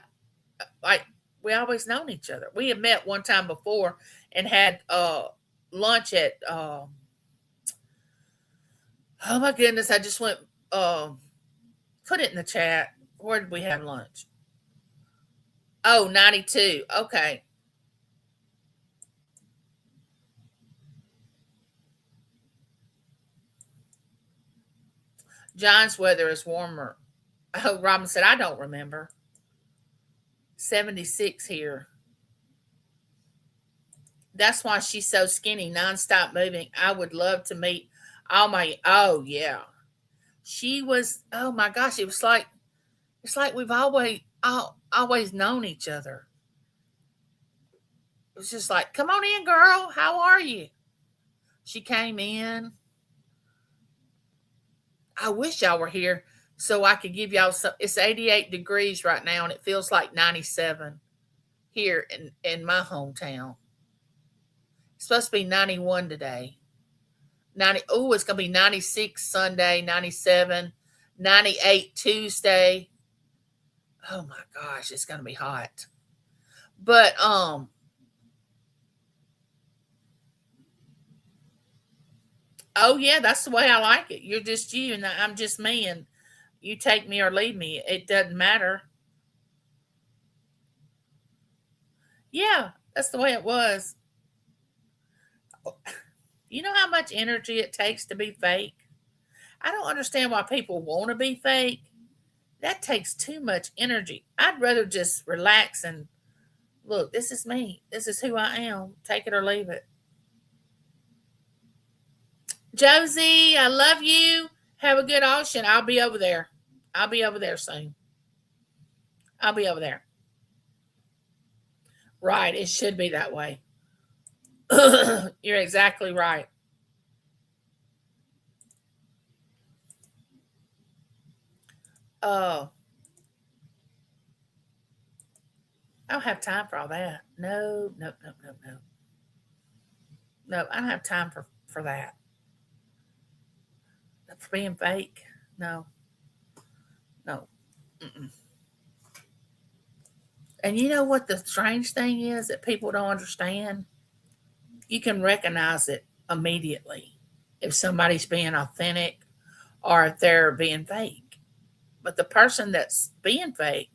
like we always known each other. We had met one time before and had lunch at. Oh my goodness! I just went. Put it in the chat. Where did we have lunch? Oh, 92. Okay. John's weather is warmer. Oh, Robin said, I don't remember. 76 here. That's why she's so skinny, nonstop moving. I would love to meet all my. Oh yeah, she was. Oh my gosh, it's like we've always known each other. It was just like, come on in, girl. How are you? She came in. I wish y'all were here so I could give y'all some. It's 88 degrees right now, and it feels like 97 here in my hometown. It's supposed to be 91 today. 90. Oh, it's gonna be 96 Sunday, 97, 98 Tuesday. Oh my gosh, it's gonna be hot. But oh yeah, that's the way I like it. You're just you, and I'm just me, and you take me or leave me. It doesn't matter. Yeah, that's the way it was. You know how much energy it takes to be fake? I don't understand why people want to be fake. That takes too much energy. I'd rather just relax and look, this is me. This is who I am. Take it or leave it. Josie, I love you. Have a good ocean. I'll be over there. I'll be over there soon. I'll be over there. Right. It should be that way. You're exactly right. Oh, I don't have time for all that. No, no, no, no, no. No, I don't have time for that. For being fake. No, no. Mm-mm. And you know what the strange thing is that people don't understand? You can recognize it immediately if somebody's being authentic or if they're being fake. But the person that's being fake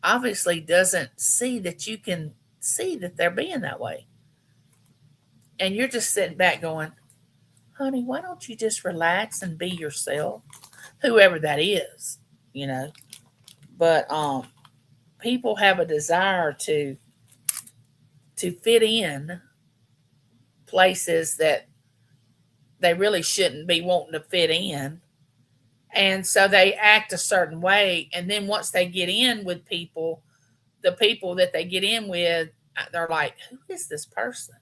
obviously doesn't see that you can see that they're being that way. And you're just sitting back going, honey, why don't you just relax and be yourself? Whoever that is, you know. But people have a desire to fit in places that they really shouldn't be wanting to fit in. And so they act a certain way. And then once they get in with people, the people that they get in with, they're like, who is this person?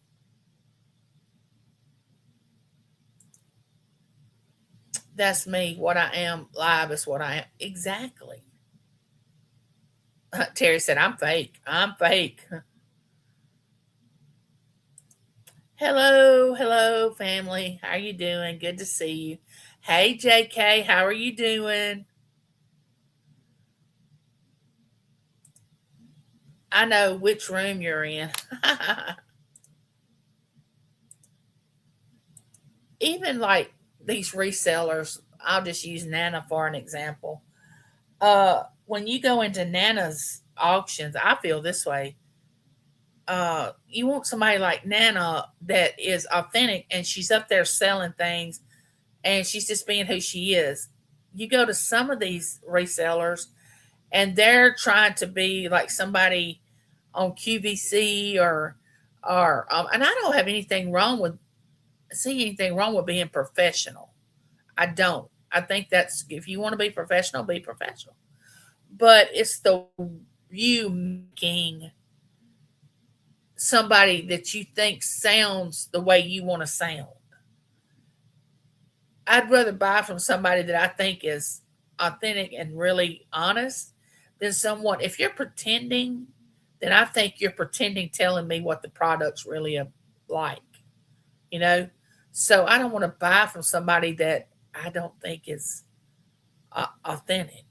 That's me. What I am live is what I am. Exactly. Terry said, I'm fake. I'm fake. Hello, hello, family. How are you doing? Good to see you. Hey, JK, how are you doing? I know which room you're in. Even like these resellers, I'll just use Nana for an example. When you go into Nana's auctions, I feel this way. You want somebody like Nana that is authentic and she's up there selling things and she's just being who she is. You go to some of these resellers and they're trying to be like somebody on QVC or and I don't have anything wrong with see anything wrong with being professional. I don't. I think that's if you want to be professional, be professional. But it's the you making somebody that you think sounds the way you want to sound. I'd rather buy from somebody that I think is authentic and really honest than someone. If you're pretending, then I think you're pretending telling me what the product's really like, you know? So I don't want to buy from somebody that I don't think is authentic.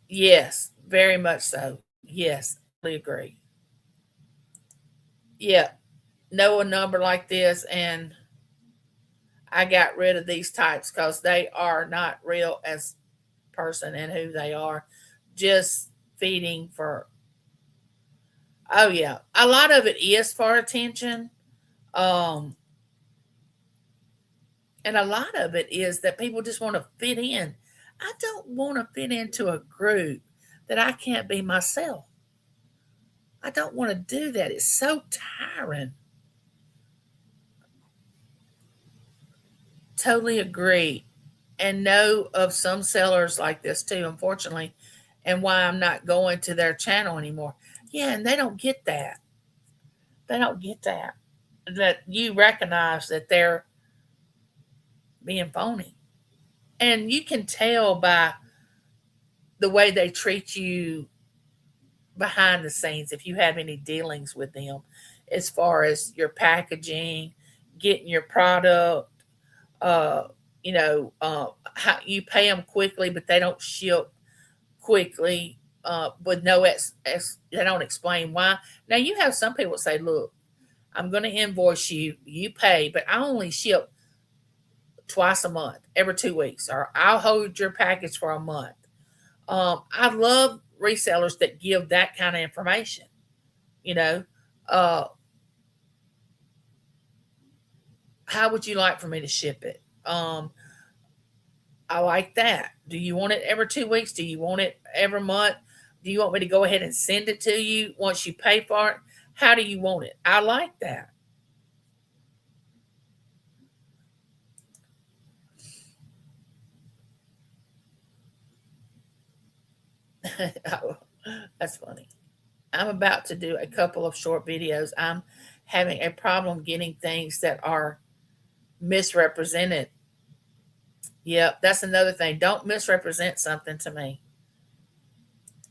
Yes, very much so. Yes, I agree. Yeah, know a number like this, and I got rid of these types because they are not real as person and who they are. Just feeding for. Oh yeah, a lot of it is for attention, um, and a lot of it is that people just want to fit in. I don't want to fit into a group that I can't be myself. I don't want to do that. It's so tiring. Totally agree. And know of some sellers like this too, unfortunately, and why I'm not going to their channel anymore. Yeah, and they don't get that. They don't get that. That you recognize that they're being phony. And you can tell by the way they treat you behind the scenes if you have any dealings with them as far as your packaging, getting your product, uh, how you pay them quickly, but they don't ship quickly with no they don't explain why. Now you have some people say, "Look, I'm going to invoice you, you pay, but I only ship twice a month, every 2 weeks, or I'll hold your package for a month." I love resellers that give that kind of information. You know, uh, how would you like for me to ship it? I like that. Do you want it every 2 weeks? Do you want it every month? Do you want me to go ahead and send it to you once you pay for it? How do you want it? I like that. Oh, that's funny. I'm about to do a couple of short videos. I'm having a problem getting things that are misrepresented. Yep, that's another thing. Don't misrepresent something to me.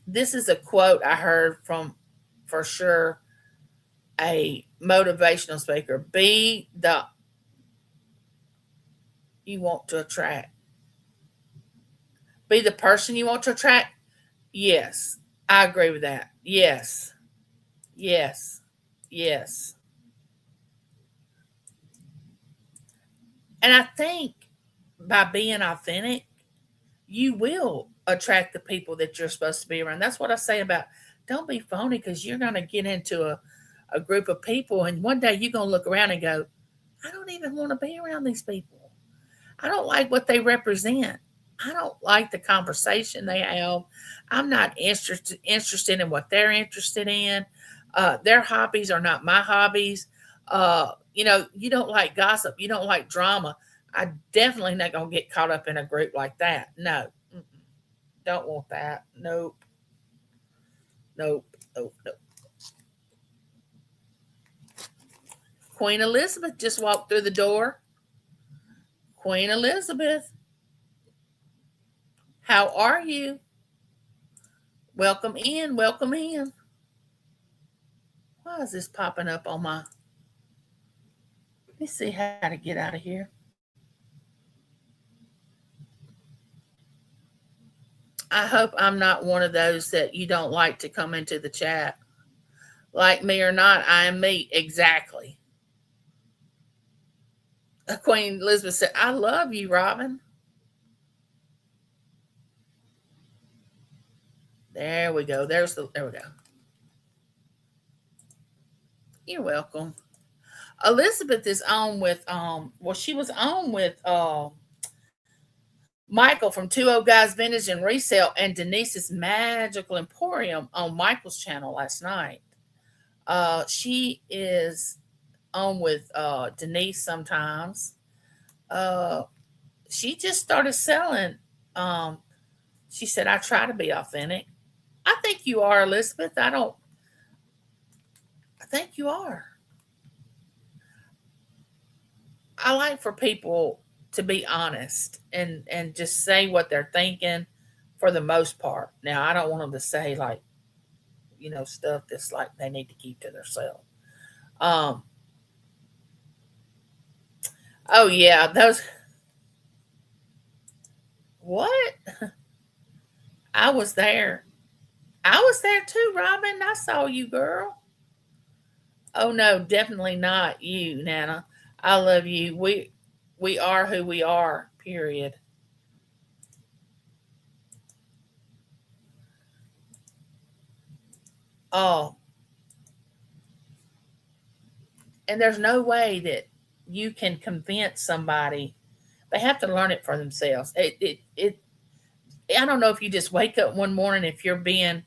This is a quote I heard from, for sure, a motivational speaker. Be the you want to attract. Be the person you want to attract. Yes, I agree with that. Yes, yes, yes. And I think by being authentic, you will attract the people that you're supposed to be around. That's what I say about don't be phony because you're going to get into a group of people and one day you're going to look around and go, I don't even want to be around these people. I don't like what they represent. I don't like the conversation they have. I'm not interested in what they're interested in. Their hobbies are not my hobbies. You don't like gossip. You don't like drama. I definitely not gonna get caught up in a group like that. No, don't want that. Nope, nope, nope, nope. Queen Elizabeth just walked through the door. Queen Elizabeth, how are you? Welcome in. Welcome in. Why is this popping up on my? Let me see how to get out of here. I hope I'm not one of those that you don't like to come into the chat. Like me or not, I am me. Exactly. Queen Elizabeth said, I love you, Robin. There we go. There we go. You're welcome. Elizabeth is on with she was on with Michael from Two Old Guys Vintage and Resale and Denise's Magical Emporium on Michael's channel last night. She is on with Denise sometimes. She just started selling. She said, I try to be authentic. I think you are, Elizabeth. I think you are. I like for people to be honest and just say what they're thinking for the most part. Now, I don't want them to say like, stuff that's like they need to keep to themselves. Um, oh yeah, those what? I was there. I was there too, Robin. I saw you, girl. Oh no, definitely not you, Nana. I love you. We are who we are. Period. Oh, and there's no way that you can convince somebody. They have to learn it for themselves. I don't know if you just wake up one morning if you're being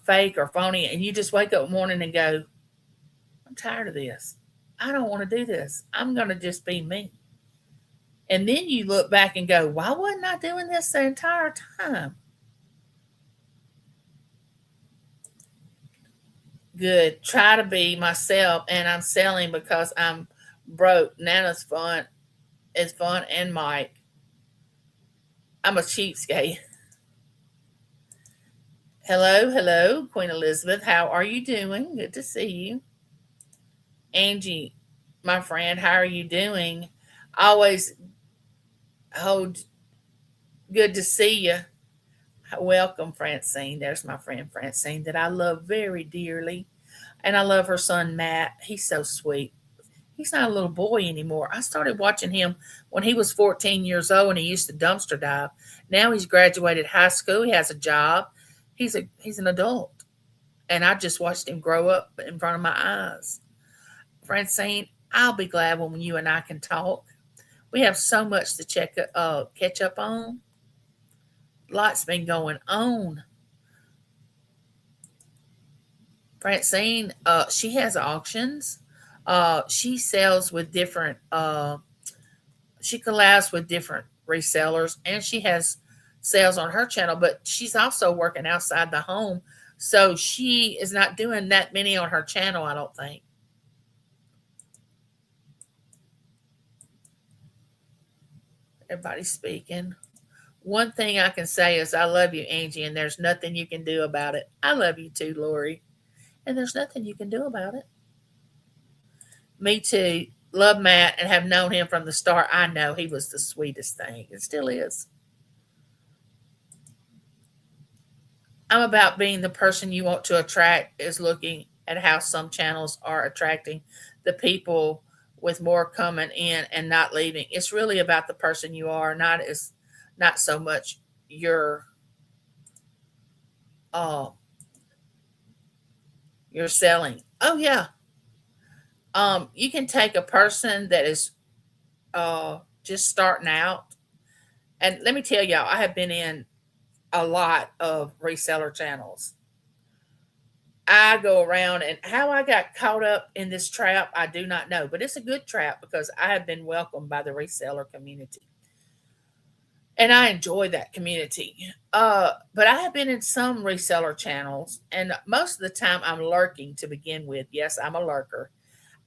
fake or phony, and you just wake up one morning and go, I'm tired of this. I don't want to do this. I'm going to just be me. And then you look back and go, why wasn't I doing this the entire time? Good. Try to be myself, and I'm selling because I'm broke. Nana's fun. It's fun, and Mike. I'm a cheapskate. Hello, hello, Queen Elizabeth. How are you doing? Good to see you. Angie, my friend, how are you doing? Always hold good to see you. Welcome, Francine. There's my friend Francine that I love very dearly. And I love her son Matt. He's so sweet. He's not a little boy anymore. I started watching him when he was 14 years old and he used to dumpster dive. Now he's graduated high school. He has a job. He's an adult. And I just watched him grow up in front of my eyes. Francine, I'll be glad when you and I can talk. We have so much to catch up on. Lots been going on. Francine, she has auctions. She sells with different. She collabs with different resellers, and she has sales on her channel. But she's also working outside the home, so she is not doing that many on her channel. I don't think. Everybody's speaking. One thing I can say is I love you, Angie, and there's nothing you can do about it. I love you too, Lori. and there's nothing you can do about it. Me too. Love Matt and have known him from the start. I know he was the sweetest thing. It still is. I'm about being the person you want to attract, is looking at how some channels are attracting the people with more coming in and not leaving. It's really about the person you are, not so much your uh your selling. Oh yeah. You can take a person that is just starting out, and let me tell y'all, I have been in a lot of reseller channels. I go around, and how I got caught up in this trap, I do not know, but it's a good trap because I have been welcomed by the reseller community and I enjoy that community. But I have been in some reseller channels, and most of the time I'm lurking to begin with. Yes, I'm a lurker.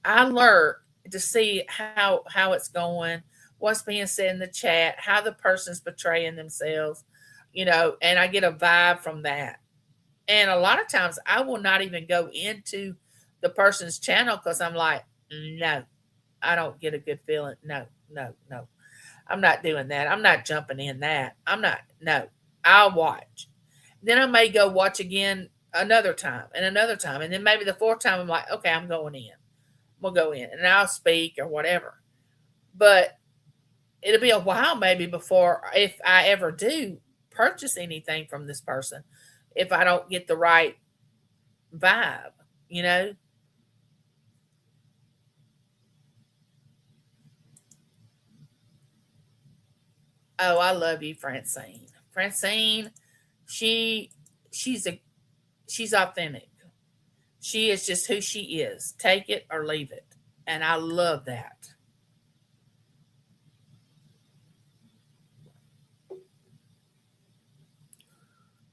I lurk to see how it's going, what's being said in the chat, how the person's portraying themselves, and I get a vibe from that. And a lot of times I will not even go into the person's channel because I'm like, no, I don't get a good feeling. No, no, no. I'm not doing that. I'm not jumping in that. I'm not, no. I'll watch. Then I may go watch again another time and another time. And then maybe the fourth time I'm like, okay, I'm going in. We'll go in and I'll speak or whatever. But it'll be a while maybe before, if I ever do purchase anything from this person, if I don't get the right vibe, you know? Oh, I love you, Francine. Francine, she she's a she's authentic. She is just who she is. Take it or leave it. And I love that.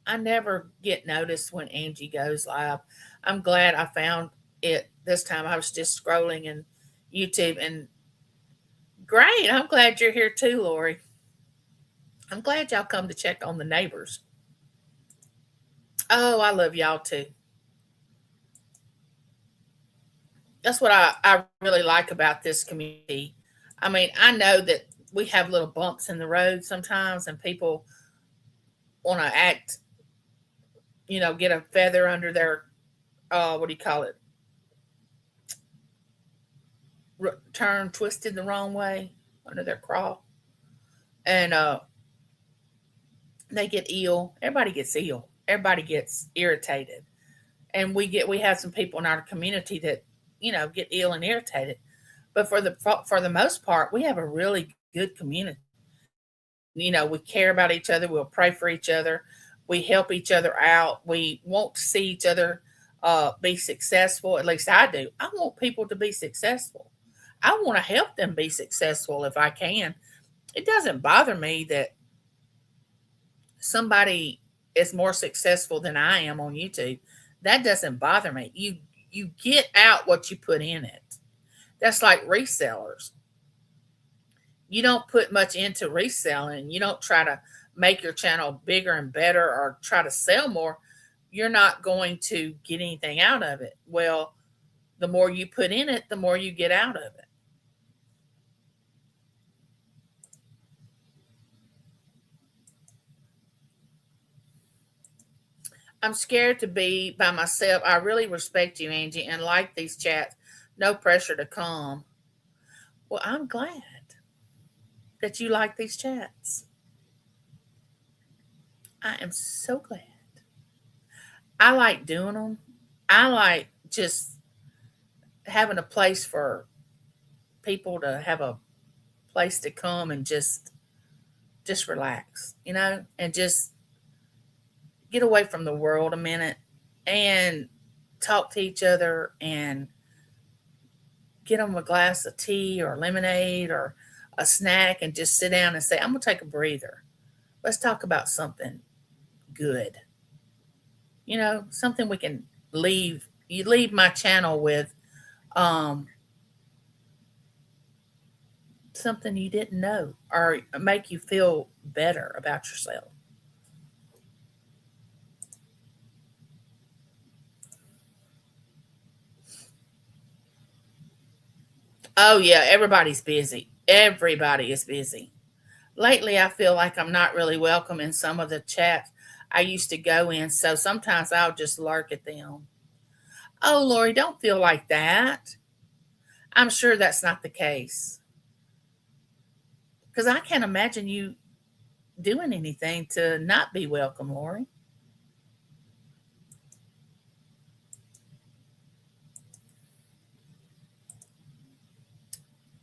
I never get noticed when Angie goes live. I'm glad I found it this time. I was just scrolling in YouTube, and great. I'm glad you're here too, Lori. I'm glad y'all come to check on the neighbors. Oh, I love y'all too. That's what I really like about this community. I mean, I know that we have little bumps in the road sometimes, and people want to act, get a feather under their, what do you call it? Turn twisted the wrong way under their craw. And they get ill. Everybody gets ill. Everybody gets irritated. And we have some people in our community that, get ill and irritated. But for the most part, we have a really good community. We care about each other. We'll pray for each other. We help each other out. We want to see each other be successful. At least I do. I want people to be successful. I want to help them be successful if I can. It doesn't bother me that somebody is more successful than I am on YouTube. That doesn't bother me. You get out what you put in it. That's like resellers. You don't put much into reselling. You don't try to make your channel bigger and better or try to sell more. You're not going to get anything out of it. Well, the more you put in it, the more you get out of it. I'm scared to be by myself. I really respect you, Angie, and like these chats. No pressure to come. Well, I'm glad that you like these chats. I am so glad. I like doing them. I like just having a place for people to have a place to come and just relax, and just get away from the world a minute and talk to each other and get them a glass of tea or lemonade or a snack and just sit down and say, I'm going to take a breather. Let's talk about something good. Something we can leave. You leave my channel with something you didn't know or make you feel better about yourself. Oh, yeah, everybody's busy. Everybody is busy. Lately, I feel like I'm not really welcome in some of the chats I used to go in, so sometimes I'll just lurk at them. Oh, Lori, don't feel like that. I'm sure that's not the case. Because I can't imagine you doing anything to not be welcome, Lori.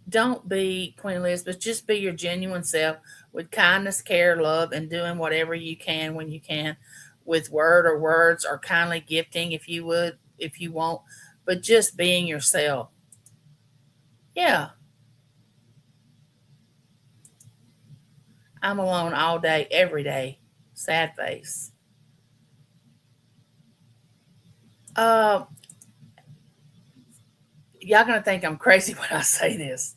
Don't be Queen Elizabeth. Just be your genuine self with kindness, care, love, and doing whatever you can when you can with word or words or kindly gifting if you would, if you won't, but just being yourself. Yeah, I'm alone all day, every day. Sad face. Uh, y'all gonna think I'm crazy when I say this.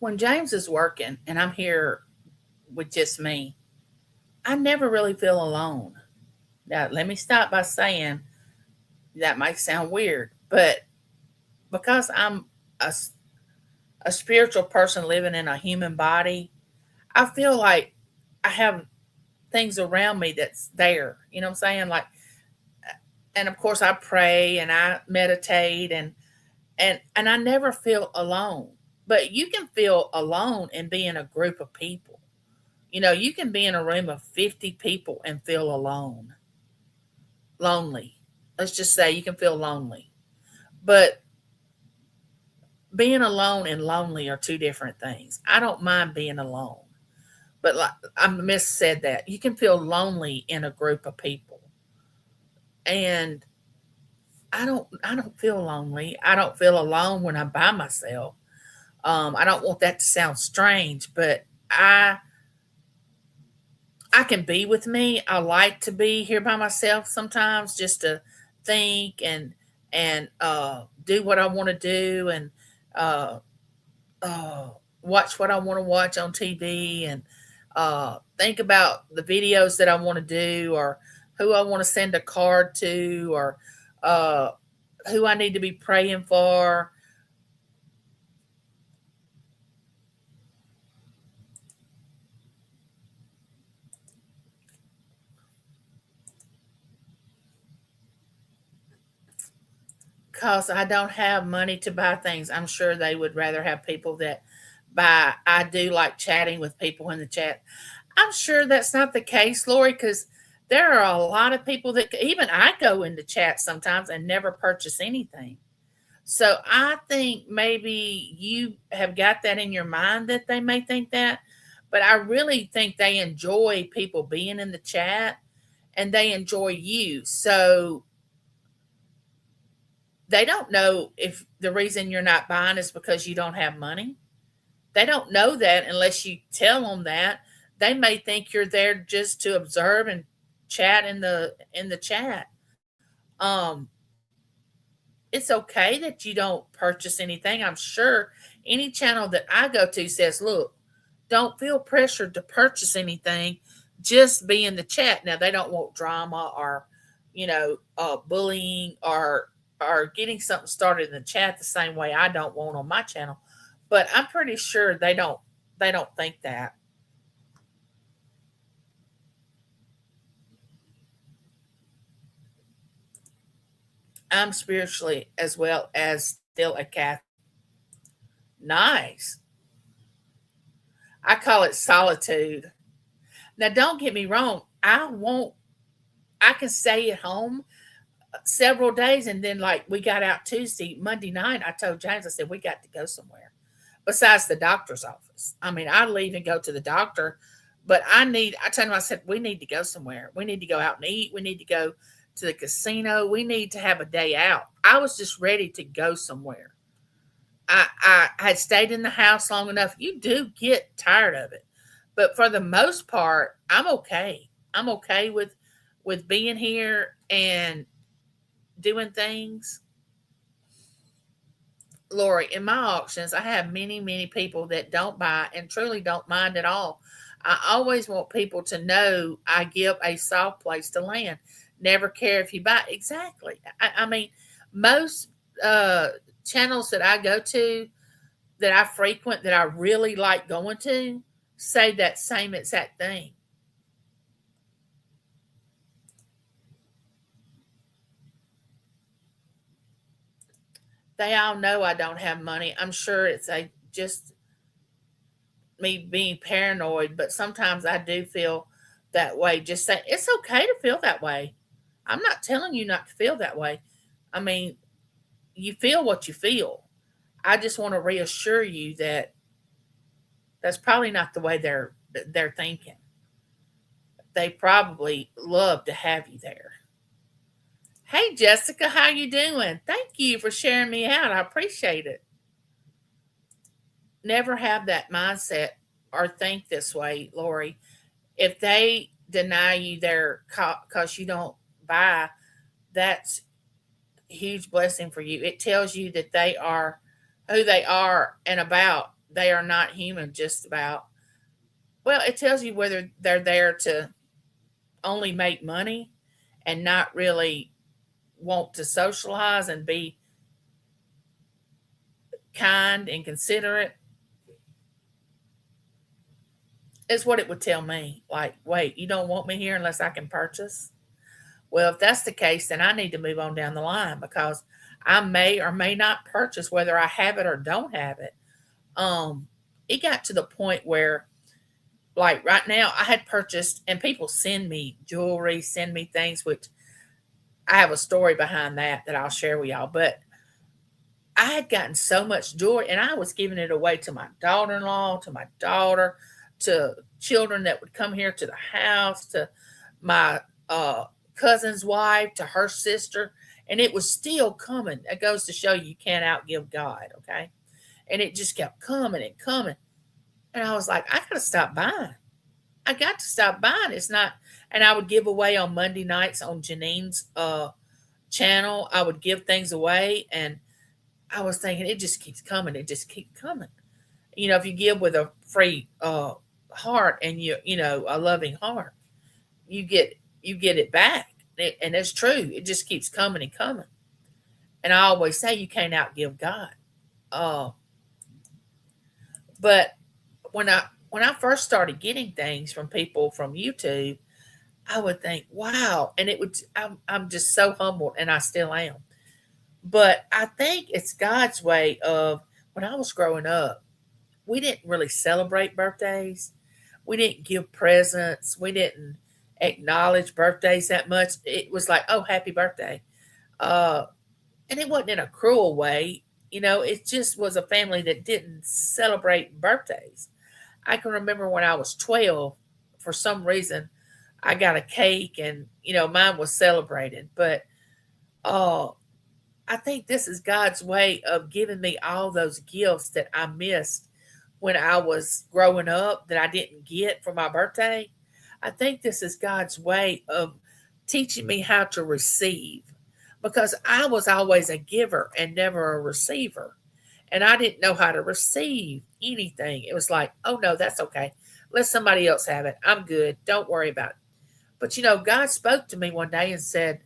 When James is working and I'm here with just me, I never really feel alone. Now, let me stop by saying that might sound weird, but because I'm a, a spiritual person living in a human body, I feel like I have things around me that's there. You know what I'm saying? Like, and of course, I pray and I meditate and I never feel alone. But you can feel alone and be in a group of people. You know, you can be in a room of 50 people and feel alone, lonely. Let's just say you can feel lonely. But being alone and lonely are two different things. I don't mind being alone, but like I miss said that you can feel lonely in a group of people, and I don't feel lonely. I don't feel alone when I'm by myself. I don't want that to sound strange, but I can be with me. I like to be here by myself sometimes, just to think and do what I want to do and uh, uh, watch what I want to watch on TV and think about the videos that I want to do or who I want to send a card to or uh, who I need to be praying for. Because I don't have money to buy things. I'm sure they would rather have people that buy. I do like chatting with people in the chat. I'm sure that's not the case, Lori, because there are a lot of people that even I go into chat sometimes and never purchase anything. So I think maybe you have got that in your mind that they may think that, but I really think they enjoy people being in the chat and they enjoy you. So they don't know if the reason you're not buying is because you don't have money. They don't know that unless you tell them that. They may think you're there just to observe and chat in the chat. Um, it's okay that you don't purchase anything. I'm sure any channel that I go to says, "Look, don't feel pressured to purchase anything. Just be in the chat." Now they don't want drama or, bullying or getting something started in the chat the same way I don't want on my channel. But I'm pretty sure they don't think that. I'm spiritually as well as still a Catholic. Nice. I call it solitude. Now, don't get me wrong. I won't. I can stay at home several days, and then like we got out Tuesday, Monday night. I told James, I said we got to go somewhere besides the doctor's office. I mean, I leave and go to the doctor, but I need. I told him, I said we need to go somewhere. We need to go out and eat. We need to go to the casino. We need to have a day out. I was just ready to go somewhere. I had stayed in the house long enough. You do get tired of it, but for the most part, I'm okay. I'm okay with being here and doing things. Lori, in my auctions, I have many, many people that don't buy and truly don't mind at all. I always want people to know I give a soft place to land. Never care if you buy. Exactly. I mean, most channels that I go to, that I frequent, that I really like going to, say that same exact thing. They all know I don't have money. I'm sure it's a just me being paranoid, but sometimes I do feel that way. Just say it's okay to feel that way. I'm not telling you not to feel that way. I mean, you feel what you feel. I just want to reassure you that that's probably not the way they're thinking. They probably love to have you there. Hey Jessica, how you doing? Thank you for sharing me out. I appreciate it. Never have that mindset or think this way, Lori. If they deny you their because you don't buy, that's a huge blessing for you. It tells you that they are who they are and about. They are not human, just about. Well, it tells you whether they're there to only make money and not really want to socialize and be kind and considerate, is what it would tell me. Like, wait, you don't want me here unless I can purchase? Well, if that's the case, then I need to move on down the line because I may or may not purchase whether I have it or don't have it. Um, it got to the point where, like right now, I had purchased, and people send me jewelry, send me things, which I have a story behind that I'll share with y'all. But I had gotten so much jewelry, and I was giving it away to my daughter-in-law, to my daughter, to children that would come here to the house, to my cousin's wife, to her sister, and it was still coming. It goes to show you can't outgive God, okay? And it just kept coming and coming, and I was like, I gotta stop buying. I got to stop buying. It's not, and I would give away on Monday nights on Janine's channel. I would give things away, and I was thinking it just keeps coming. It just keeps coming. You know, if you give with a free heart and you know a loving heart, you get it back. And it's true. It just keeps coming and coming. And I always say you can't outgive God. Uh, but when I first started getting things from people from YouTube, I would think, wow, and it would. I'm just so humbled, and I still am. But I think it's God's way of when I was growing up, we didn't really celebrate birthdays. We didn't give presents. We didn't acknowledge birthdays that much. It was like, oh, happy birthday. Uh, and it wasn't in a cruel way. You know, it just was a family that didn't celebrate birthdays. I can remember when I was 12, for some reason, I got a cake and, mine was celebrated. But uh, I think this is God's way of giving me all those gifts that I missed when I was growing up that I didn't get for my birthday. I think this is God's way of teaching me how to receive because I was always a giver and never a receiver. And I didn't know how to receive anything. It was like, oh no, that's okay. Let somebody else have it. I'm good. Don't worry about it. But God spoke to me one day and said,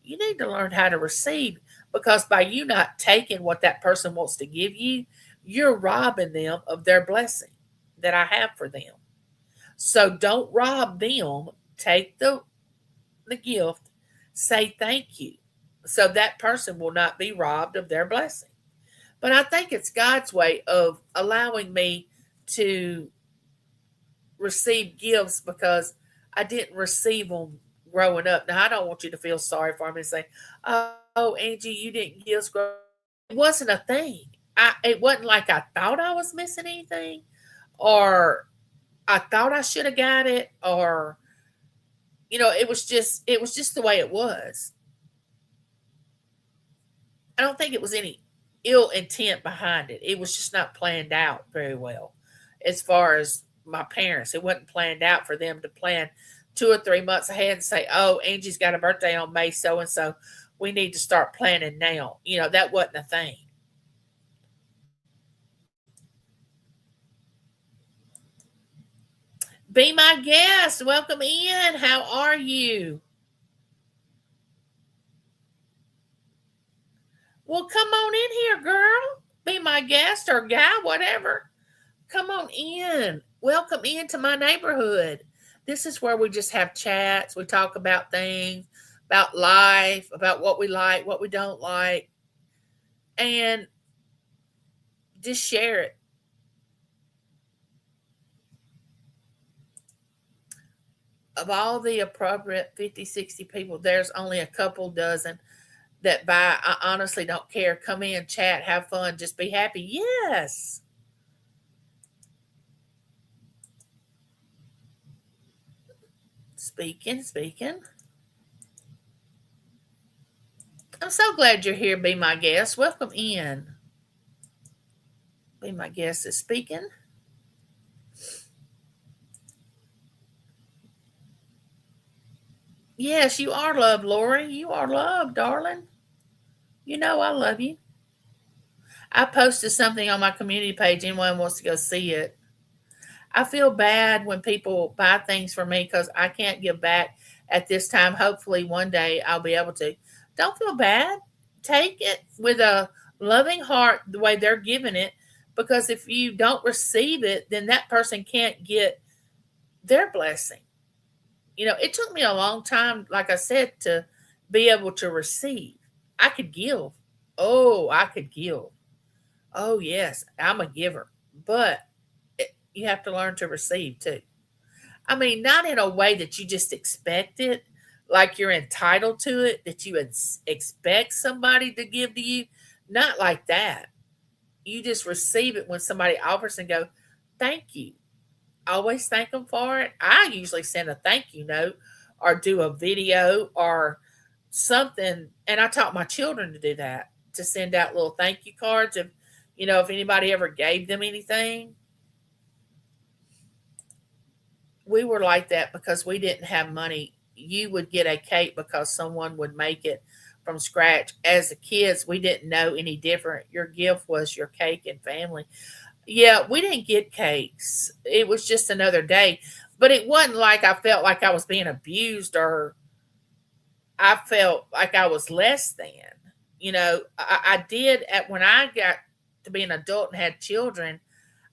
you need to learn how to receive because by you not taking what that person wants to give you, you're robbing them of their blessing that I have for them. So don't rob them. Take the gift, say thank you. So that person will not be robbed of their blessing. But I think it's God's way of allowing me to receive gifts because I didn't receive them growing up. Now, I don't want you to feel sorry for me and say, oh, Angie, you didn't gifts grow. It wasn't a thing. It wasn't like I thought I was missing anything or I thought I should have got it or, it was just the way it was. I don't think it was any ill intent behind it. It was just not planned out very well. As far as my parents, it wasn't planned out for them to plan 2 or 3 months ahead and say, "Oh, Angie's got a birthday on May so and so. We need to start planning now." That wasn't a thing. Be my guest. Welcome in. How are you? Well, come on in here, girl. Be my guest or guy, whatever. Come on in. Welcome into my neighborhood. This is where we just have chats. We talk about things, about life, about what we like, what we don't like, and just share it. Of all the appropriate 50, 60 people, there's only a couple dozen that buy. I honestly don't care. Come in, chat, have fun, just be happy. Yes. Speaking, speaking. I'm so glad you're here. Be my guest. Welcome in. Be my guest is speaking. Yes, you are loved, Lori. You are loved, darling. You know I love you. I posted something on my community page. Anyone wants to go see it. I feel bad when people buy things for me because I can't give back at this time. Hopefully, one day I'll be able to. Don't feel bad. Take it with a loving heart the way they're giving it, because if you don't receive it, then that person can't get their blessing. It took me a long time, like I said, to be able to receive. I could give. Oh, I could give. Oh, yes, I'm a giver. But you have to learn to receive too. I mean, not in a way that you just expect it, like you're entitled to it, that you expect somebody to give to you. Not like that. You just receive it when somebody offers and go, thank you. Always thank them for it. I usually send a thank you note or do a video or something. And I taught my children to do that, to send out little thank you cards if anybody ever gave them anything. We were like that because we didn't have money. You would get a cake because someone would make it from scratch. As the kids, we didn't know any different. Your gift was your cake and family. Yeah, we didn't get cakes. It was just another day. But it wasn't like I felt like I was being abused or I felt like I was less than. I did at when I got to be an adult and had children,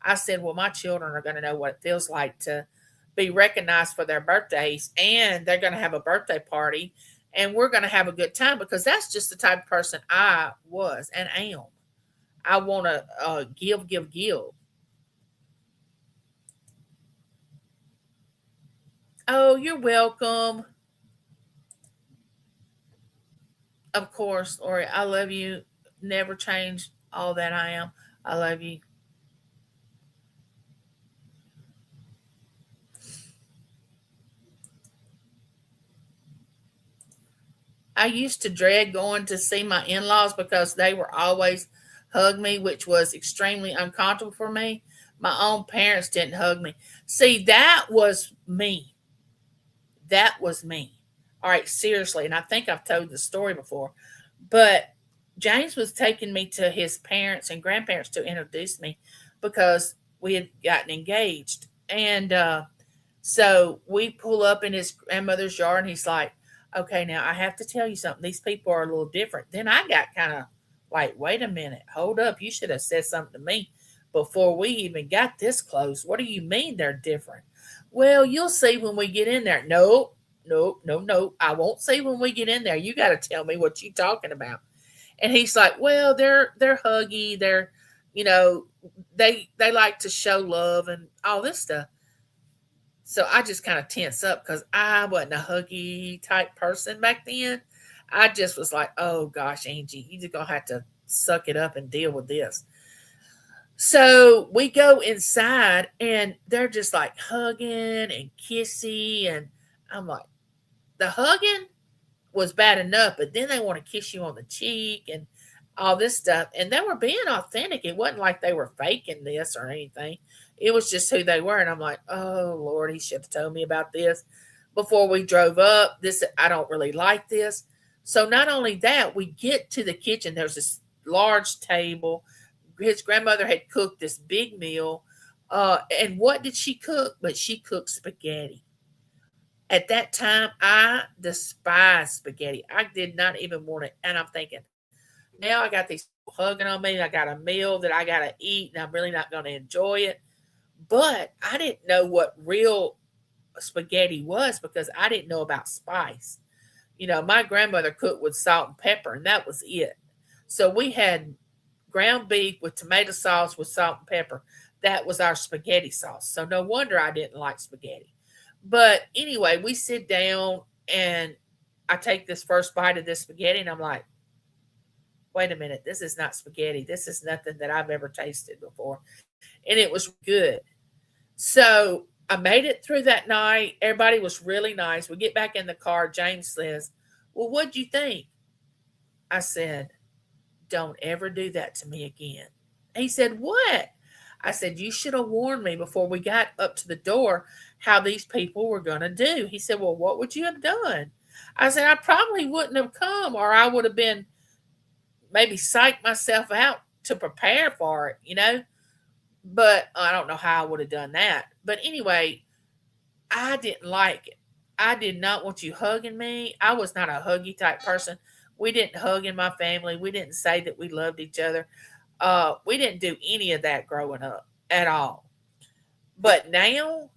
I said, well, my children are going to know what it feels like to be recognized for their birthdays, and they're going to have a birthday party, and we're going to have a good time because that's just the type of person I was and am. I want to give, give, give. Oh, you're welcome. Of course, Lori. I love you. Never change all that I am. I love you. I used to dread going to see my in laws because they were always hug me, which was extremely uncomfortable for me. My own parents didn't hug me. See, that was me. That was me. All right, seriously. And I think I've told the story before, but James was taking me to his parents and grandparents to introduce me because we had gotten engaged. And so we pull up in his grandmother's yard, and he's like, okay, now I have to tell you something. These people are a little different. Then I got kind of like, wait a minute, hold up. You should have said something to me before we even got this close. What do you mean they're different? Well, you'll see when we get in there. No, no, no, no. I won't see when we get in there. You got to tell me what you talking about. And he's like, well, they're huggy. They're, you know, they like to show love and all this stuff. So I just kind of tense up because I wasn't a huggy type person back then. I just was like, oh gosh, Angie, you just gonna have to suck it up and deal with this. So we go inside and they're just like hugging and kissy. And I'm like, the hugging was bad enough, but then they want to kiss you on the cheek and all this stuff. And they were being authentic. It wasn't like they were faking this or anything. It was just who they were. And I'm like, oh Lord, he should have told me about this before we drove up. This I don't really like this. So not only that, we get to the kitchen. There's this large table. His grandmother had cooked this big meal. And what did she cook? But she cooked spaghetti. At that time, I despised spaghetti. I did not even want it. And I'm thinking, Now I got these people hugging on me. I got a meal that I got to eat, and I'm really not going to enjoy it. But I didn't know what real spaghetti was because I didn't know about spice. My grandmother cooked with salt and pepper, and that was it. So we had ground beef with tomato sauce with salt and pepper. That was our spaghetti sauce. So no wonder I didn't like spaghetti. But anyway, we sit down and I take this first bite of this spaghetti and I'm like, wait a minute, this is not spaghetti. This is nothing that I've ever tasted before. And it was good. So I made it through that night. Everybody was really nice. We get back in the car. James says, well, what'd you think? I said, don't ever do that to me again. He said, what? I said, you should have warned me before we got up to the door how these people were going to do. He said, well, what would you have done? I said, I probably wouldn't have come, or I would have been maybe psyched myself out to prepare for it. But I don't know how I would have done that. But anyway, I didn't like it. I did not want you hugging me. I was not a huggy type person. We didn't hug in my family. We didn't say that we loved each other. We didn't do any of that growing up at all. But now,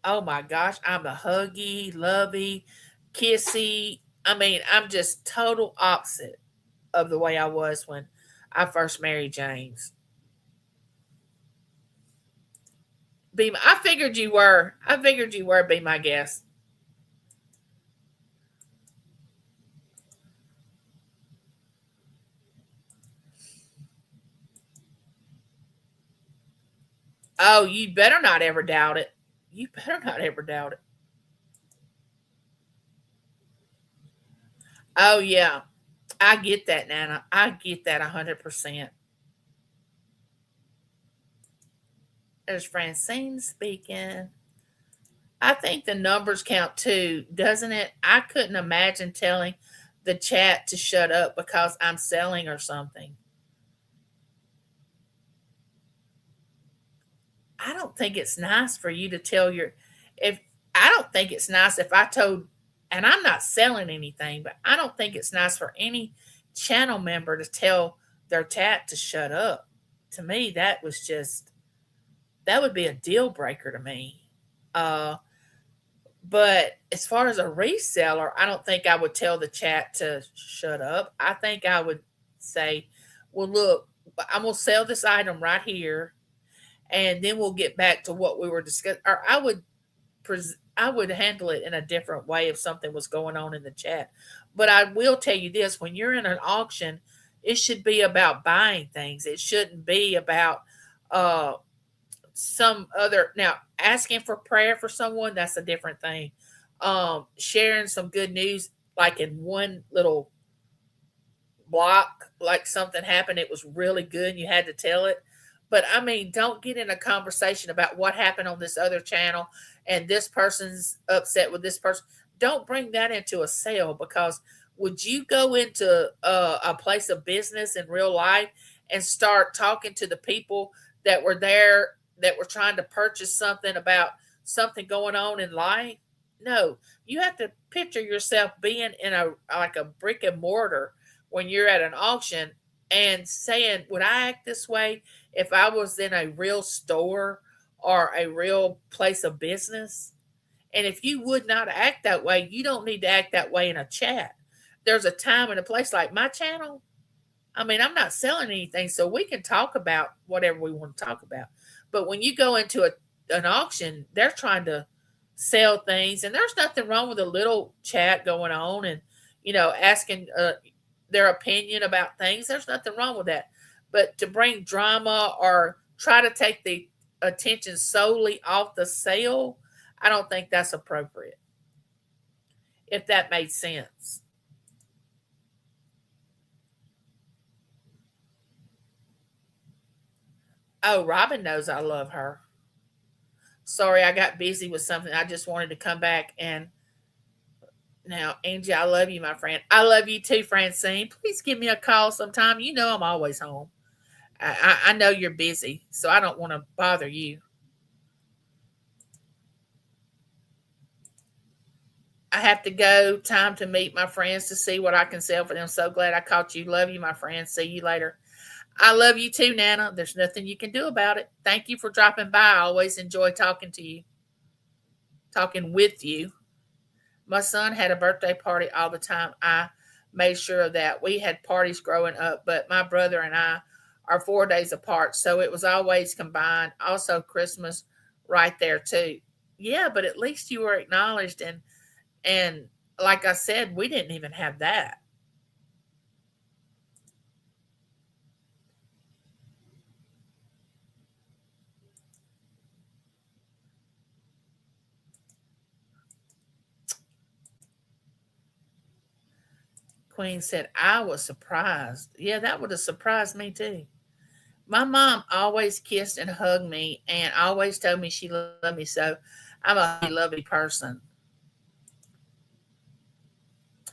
oh my gosh, I'm a huggy, lovey, kissy. I mean, I'm just total opposite of the way I was when I first married James. I figured you were. I figured you were. Be my guest. Oh, you better not ever doubt it. You better not ever doubt it. Oh yeah, I get that, Nana. I get that 100%. There's Francine speaking. I think the numbers count too, doesn't it? I couldn't imagine telling the chat to shut up because I'm selling or something. I don't think it's nice for you to tell your if I don't think it's nice if I told and I'm not selling anything, but I don't think it's nice for any channel member to tell their chat to shut up. To me, that would be a deal breaker to me. Uh but as far as a reseller, I don't think I would tell the chat to shut up. I think I would say, well, look, I'm going to sell this item right here, and then we'll get back to what we were discussing. Or I would handle it in a different way if something was going on in the chat. But I will tell you this: when you're in an auction, it should be about buying things. It shouldn't be about uh, some other. Now, asking for prayer for someone, that's a different thing. Sharing some good news, like in one little block, like something happened, it was really good, and you had to tell it. But I mean, don't get in a conversation about what happened on this other channel and this person's upset with this person. Don't bring that into a sale because would you go into a place of business in real life and start talking to the people that were there that were trying to purchase something about something going on in life? No, you have to picture yourself being in a like a brick and mortar when you're at an auction and saying, would I act this way if I was in a real store or a real place of business? And if you would not act that way, you don't need to act that way in a chat. There's a time and a place like my channel. I mean, I'm not selling anything, so we can talk about whatever we want to talk about. But when you go into an auction, they're trying to sell things, and there's nothing wrong with a little chat going on and asking their opinion about things. There's nothing wrong with that. But to bring drama or try to take the attention solely off the sale, I don't think that's appropriate. If that made sense. Oh, Robin knows I love her. Sorry, I got busy with something. I just wanted to come back and now, Angie, I love you, my friend. I love you too, Francine. Please give me a call sometime. You know I'm always home. I know you're busy, so I don't want to bother you. I have to go. Time to meet my friends to see what I can sell for them. So glad I caught you. Love you, my friend. See you later. I love you too, Nana. There's nothing you can do about it. Thank you for dropping by. I always enjoy talking to you, talking with you. My son had a birthday party all the time. I made sure of that. We had parties growing up, but my brother and I are 4 days apart. So it was always combined. Also, Christmas right there too. Yeah, but at least you were acknowledged and like I said, we didn't even have that. Queen said, I was surprised. Yeah, that would have surprised me too. My mom always kissed and hugged me and always told me she loved me. So I'm a lovely person.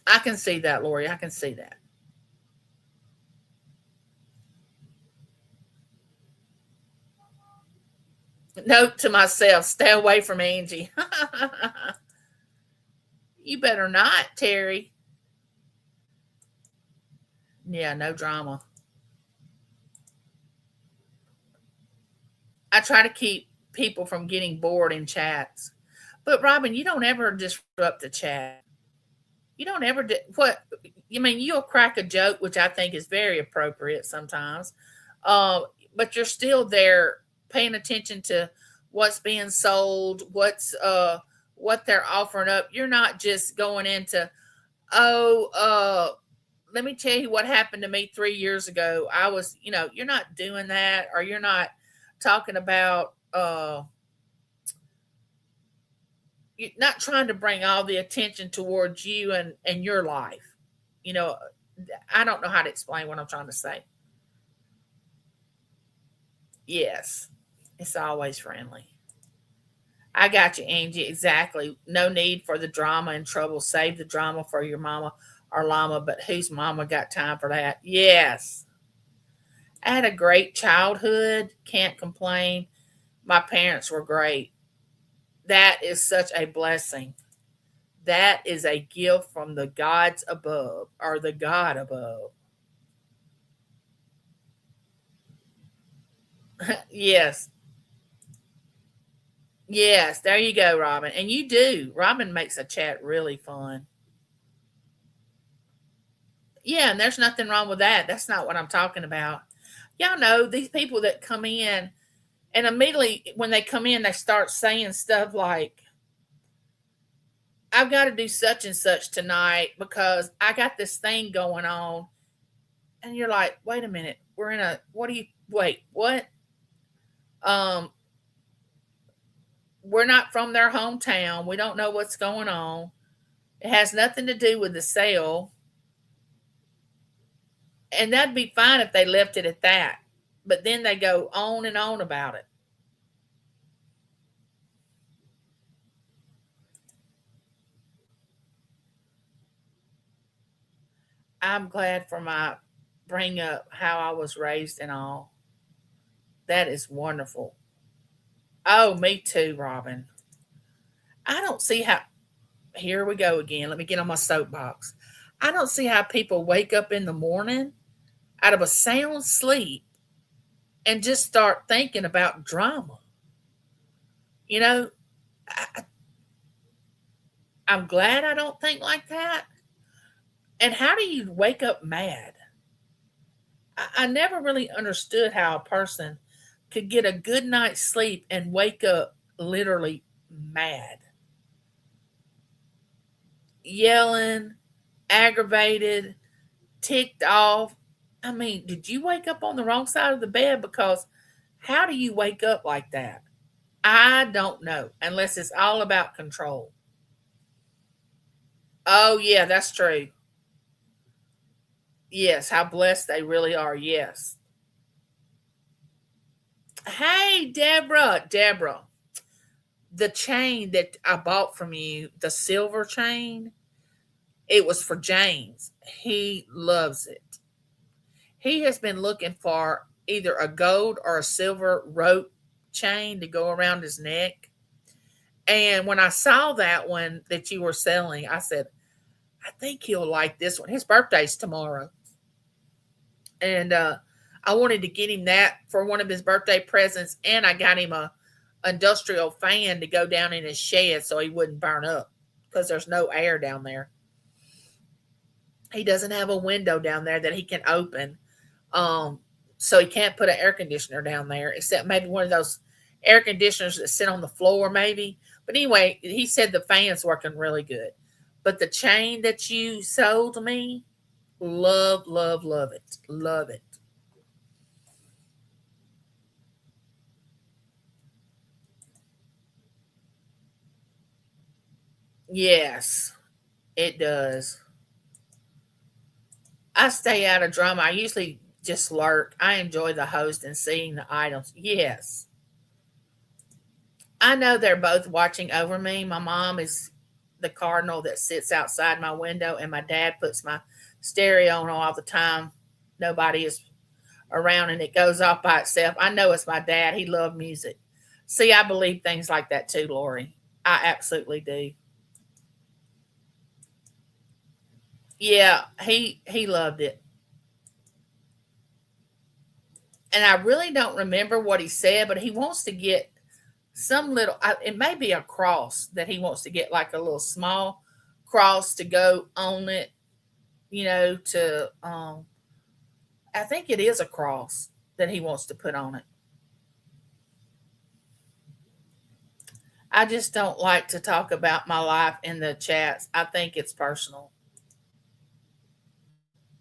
I can see that, Lori. I can see that. Note to myself, stay away from Angie. You better not, Terry. Yeah, no drama. I try to keep people from getting bored in chats. But Robin, you don't ever disrupt the chat. You don't ever do what you mean. You'll crack a joke, which I think is very appropriate sometimes. Uh, but you're still there paying attention to what's being sold, what they're offering up. You're not just going into oh let me tell you what happened to me 3 years ago. I was, you're not doing that, or you're not talking about you're not trying to bring all the attention towards you and your life. You know, I don't know how to explain what I'm trying to say. Yes, it's always friendly. I got you, Angie. Exactly. No need for the drama and trouble. Save the drama for your mama or llama, but whose mama got time for that? Yes. I had a great childhood. Can't complain. My parents were great. That is such a blessing. That is a gift from the gods above or the God above. Yes. Yes. There you go, Robin. And you do. Robin makes a chat really fun. Yeah, and there's nothing wrong with that. That's not what I'm talking about. Y'all know these people that come in and immediately when they come in, they start saying stuff like, I've got to do such and such tonight because I got this thing going on. And you're like, wait a minute, what do you, wait, what? Um, we're not from their hometown. We don't know what's going on. It has nothing to do with the sale. And that'd be fine if they left it at that. But then they go on and on about it. I'm glad for my bring up how I was raised and all. That is wonderful. Oh, me too, Robin. I don't see how. Here we go again. Let me get on my soapbox. I don't see how people wake up in the morning out of a sound sleep and just start thinking about drama. You know, I, I'm glad I don't think like that. And how do you wake up mad? I never really understood how a person could get a good night's sleep and wake up literally mad, yelling, aggravated, ticked off. I mean, did you wake up on the wrong side of the bed? Because how do you wake up like that? I don't know, unless it's all about control. Oh, yeah, that's true. Yes, how blessed they really are. Yes. Hey, Deborah. Deborah, the chain that I bought from you, the silver chain, it was for James. He loves it. He has been looking for either a gold or a silver rope chain to go around his neck. And when I saw that one that you were selling, I said, I think he'll like this one. His birthday's tomorrow. And I wanted to get him that for one of his birthday presents. And I got him a industrial fan to go down in his shed so he wouldn't burn up because there's no air down there. He doesn't have a window down there that he can open. Um, so he can't put an air conditioner down there, except maybe one of those air conditioners that sit on the floor, maybe. But anyway, he said the fan's working really good. But the chain that you sold me, love, love, love it. Love it. Yes, it does. I stay out of drama. I usually just lurk. I enjoy the host and seeing the items. Yes. I know they're both watching over me. My mom is the cardinal that sits outside my window, and my dad puts my stereo on all the time. Nobody is around, and it goes off by itself. I know it's my dad. He loved music. See, I believe things like that too, Lori. I absolutely do. Yeah, he loved it. And I really don't remember what he said, but he wants to get some little, it may be a cross that he wants to get, like a little small cross to go on it, to, I think it is a cross that he wants to put on it. I just don't like to talk about my life in the chats. I think it's personal.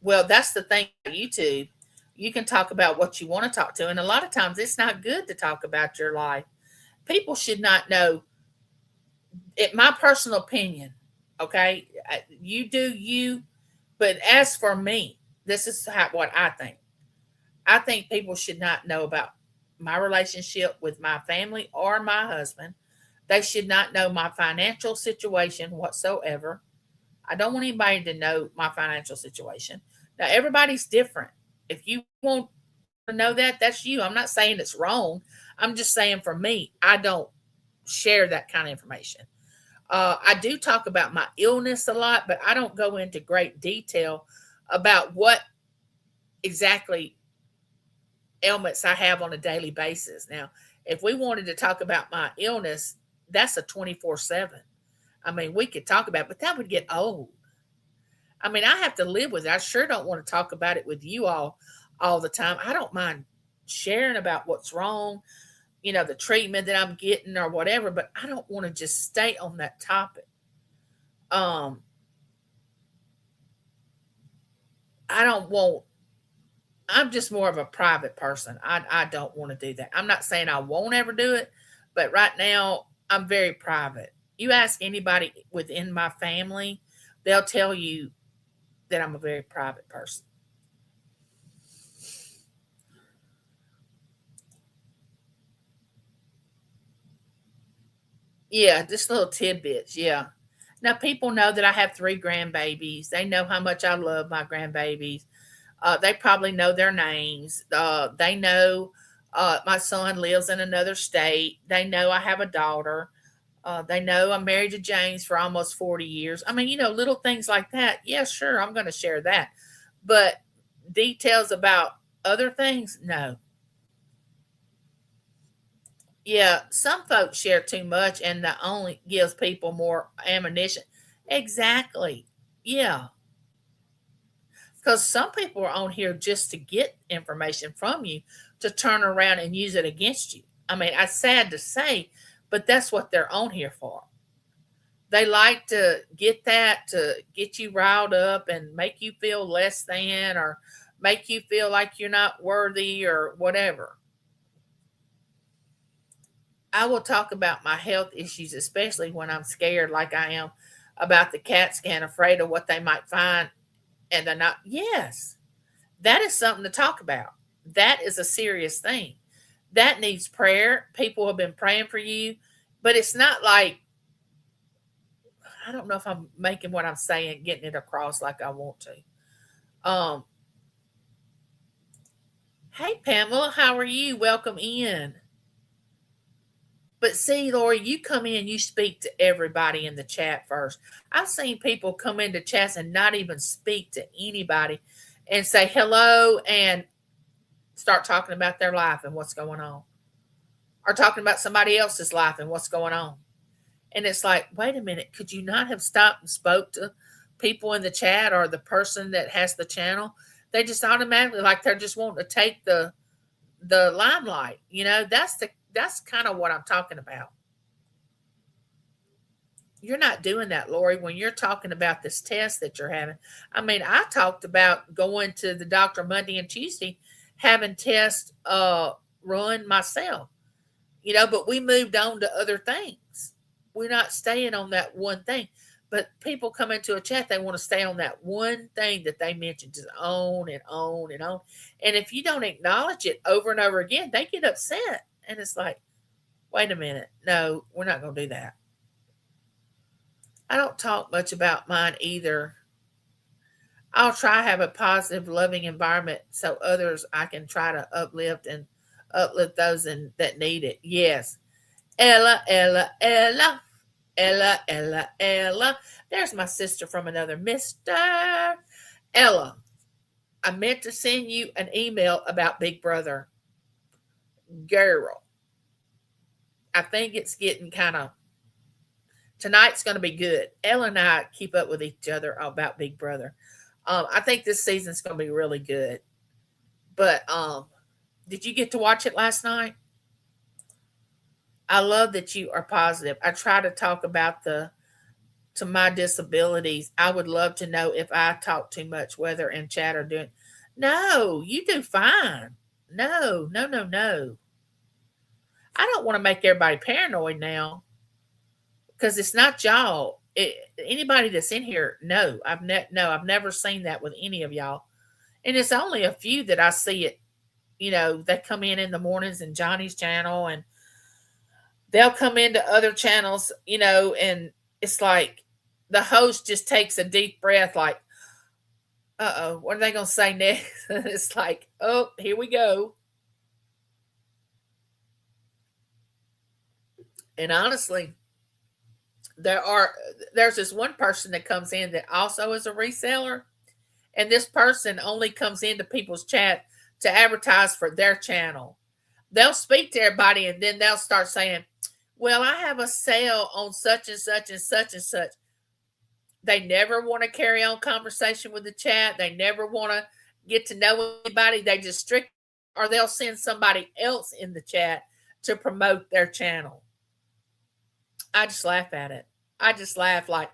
Well, that's the thing about YouTube. You can talk about what you want to talk to, and a lot of times it's not good to talk about your life. People should not know it. My personal opinion, okay? You do you, but as for me, this is what I think. I think people should not know about my relationship with my family or my husband. They should not know my financial situation whatsoever. I don't want anybody to know my financial situation. Now, everybody's different. If you want to know that, that's you. I'm not saying it's wrong. I'm just saying for me, I don't share that kind of information. I do talk about my illness a lot, but I don't go into great detail about what exactly ailments I have on a daily basis. Now, if we wanted to talk about my illness, that's a 24/7. I mean, we could talk about it, but that would get old. I mean, I have to live with it. I sure don't want to talk about it with you all the time. I don't mind sharing about what's wrong, the treatment that I'm getting or whatever, but I don't want to just stay on that topic. Um, I don't want I'm just more of a private person. I don't want to do that. I'm not saying I won't ever do it, but right now I'm very private. You ask anybody within my family, they'll tell you that I'm a very private person. Yeah, just little tidbits. Yeah. Now people know that I have three grandbabies. They know how much I love my grandbabies. They probably know their names. They know my son lives in another state. They know I have a daughter. They know I'm married to James for almost 40 years. I mean, little things like that. Yeah, sure, I'm going to share that. But details about other things, no. Yeah, some folks share too much and that only gives people more ammunition. Exactly. Yeah. Because some people are on here just to get information from you to turn around and use it against you. I mean, it's sad to say, but that's what they're on here for. They like to get that to get you riled up and make you feel less than or make you feel like you're not worthy or whatever. I will talk about my health issues, especially when I'm scared, like I am about the CAT scan, afraid of what they might find, and they're not. Yes, that is something to talk about. That is a serious thing. That needs prayer. People have been praying for you, but it's not like, I don't know if I'm making what I'm saying, getting it across like I want to. Um, hey Pamela, how are you? Welcome in. But see, Lori, you come in, you speak to everybody in the chat first. I've seen people come into chats and not even speak to anybody and say hello and start talking about their life and what's going on, or talking about somebody else's life and what's going on. And it's like, wait a minute, could you not have stopped and spoke to people in the chat or the person that has the channel? They just automatically, like, they're just wanting to take the limelight. That's kind of what I'm talking about. You're not doing that, Lori, when you're talking about this test that you're having. I mean, I talked about going to the doctor Monday and Tuesday, having tests run myself, but we moved on to other things. We're not staying on that one thing. But people come into a chat, they want to stay on that one thing that they mentioned, just on and on and on. And if you don't acknowledge it over and over again, they get upset. And it's like, wait a minute. No, we're not going to do that. I don't talk much about mine either. I'll try to have a positive, loving environment so others I can try to uplift those that need it. Yes. Ella, Ella, Ella. Ella, Ella, Ella. There's my sister from another mister. Ella, I meant to send you an email about Big Brother. Girl, I think it's getting kind of, tonight's going to be good. Ella and I keep up with each other about Big Brother. I think this season's going to be really good. But did you get to watch it last night? I love that you are positive. I try to talk about to my disabilities. I would love to know if I talk too much, whether in chat or doing. No, you do fine. No, no, no, no. I don't want to make everybody paranoid now, because it's not y'all. Anybody that's in here, no, I've never seen that with any of y'all, and it's only a few that I see it. They come in the mornings in Johnny's channel, and they'll come into other channels, and it's like the host just takes a deep breath, like, uh-oh, what are they going to say next? It's like, oh, here we go. And honestly, there's this one person that comes in that also is a reseller, and this person only comes into people's chat to advertise for their channel. They'll speak to everybody, and then they'll start saying, well, I have a sale on such and such and such and such. They never want to carry on conversation with the chat. They never want to get to know anybody. They just or they'll send somebody else in the chat to promote their channel. I just laugh at it. I just laugh like,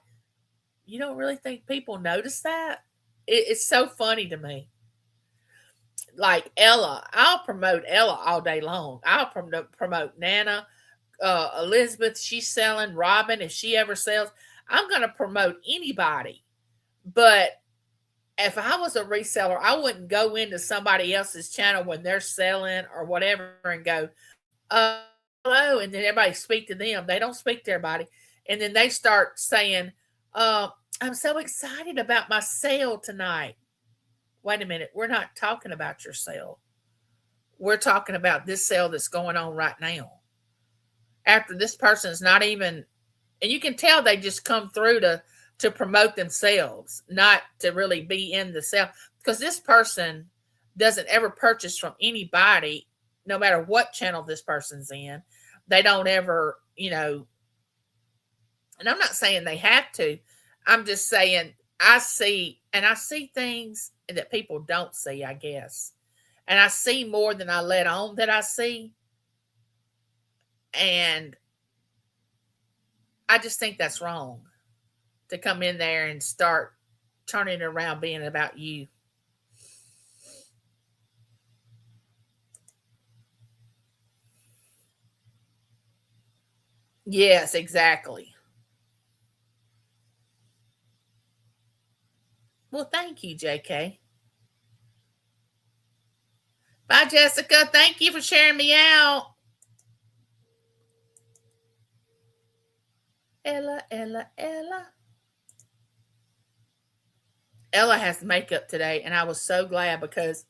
you don't really think people notice that? It's so funny to me. Like Ella, I'll promote Ella all day long. I'll promote Nana. Elizabeth, she's selling. Robin, if she ever sells, I'm going to promote anybody. But if I was a reseller, I wouldn't go into somebody else's channel when they're selling or whatever and go, hello, and then everybody speak to them. They don't speak to everybody. And then they start saying, I'm so excited about my sale tonight. Wait a minute. We're not talking about your sale. We're talking about this sale that's going on right now. After this person's not even, and you can tell they just come through to promote themselves, not to really be in the sale, because this person doesn't ever purchase from anybody, no matter what channel this person's in. They don't ever, and I'm not saying they have to. I'm just saying I see things that people don't see, I guess. And I see more than I let on that I see. And I just think that's wrong to come in there and start turning it around being about you. Yes, exactly. Well, thank you, JK. Bye, Jessica. Thank you for sharing me out. Ella, Ella, Ella. Ella has makeup today, and I was so glad because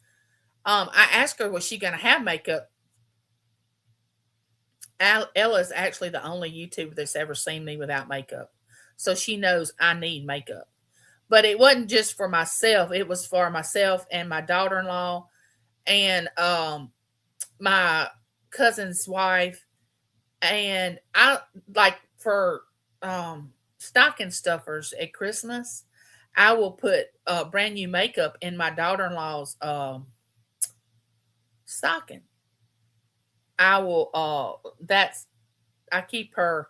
I asked her, was she going to have makeup? Ella's actually the only YouTuber that's ever seen me without makeup. So she knows I need makeup. But it wasn't just for myself, it was for myself and my daughter-in-law and my cousin's wife. And I like for stocking stuffers at Christmas, I will put brand new makeup in my daughter-in-law's stocking. I will that's I keep her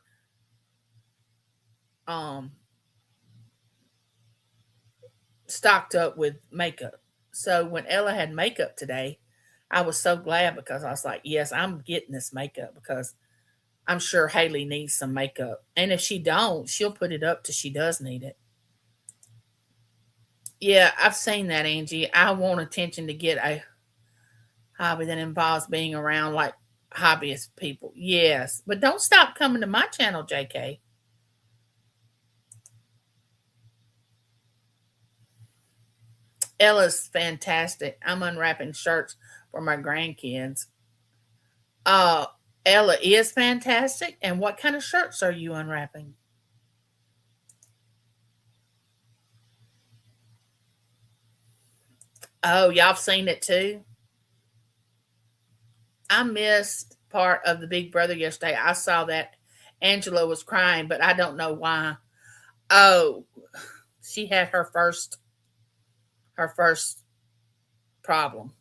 um stocked up with makeup. So when Ella had makeup today, I was so glad because I was like, yes, I'm getting this makeup because I'm sure Haley needs some makeup. And if she don't, she'll put it up till she does need it. Yeah, I've seen that, Angie. I want attention to get a hobby that involves being around like hobbyist people. Yes, but don't stop coming to my channel, JK. Ella's fantastic. I'm unwrapping shirts for my grandkids. Uh, Ella is fantastic. And what kind of shirts are you unwrapping? Oh, y'all seen it too? I missed part of the Big Brother yesterday. I saw that Angela was crying, but I don't know why. Oh, she had her first problem.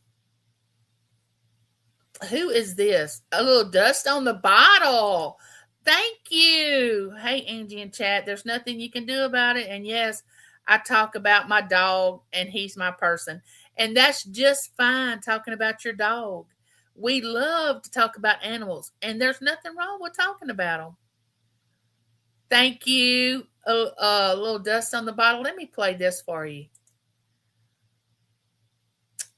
Who is this? A little dust on the bottle. Thank you. Hey, Angie and chat. There's nothing you can do about it. And yes, I talk about my dog, and he's my person. And that's just fine talking about your dog. We love to talk about animals, and there's nothing wrong with talking about them. Thank you. A little dust on the bottle. Let me play this for you.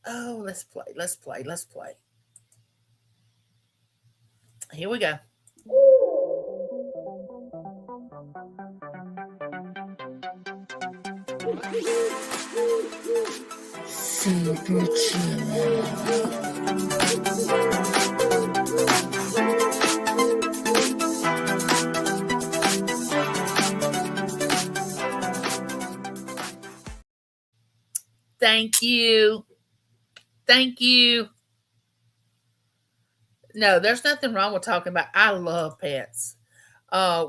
Oh, let's play. Let's play. Let's play. Here we go. Super chill. Thank you. Thank you. No, there's nothing wrong with talking about. I love pets.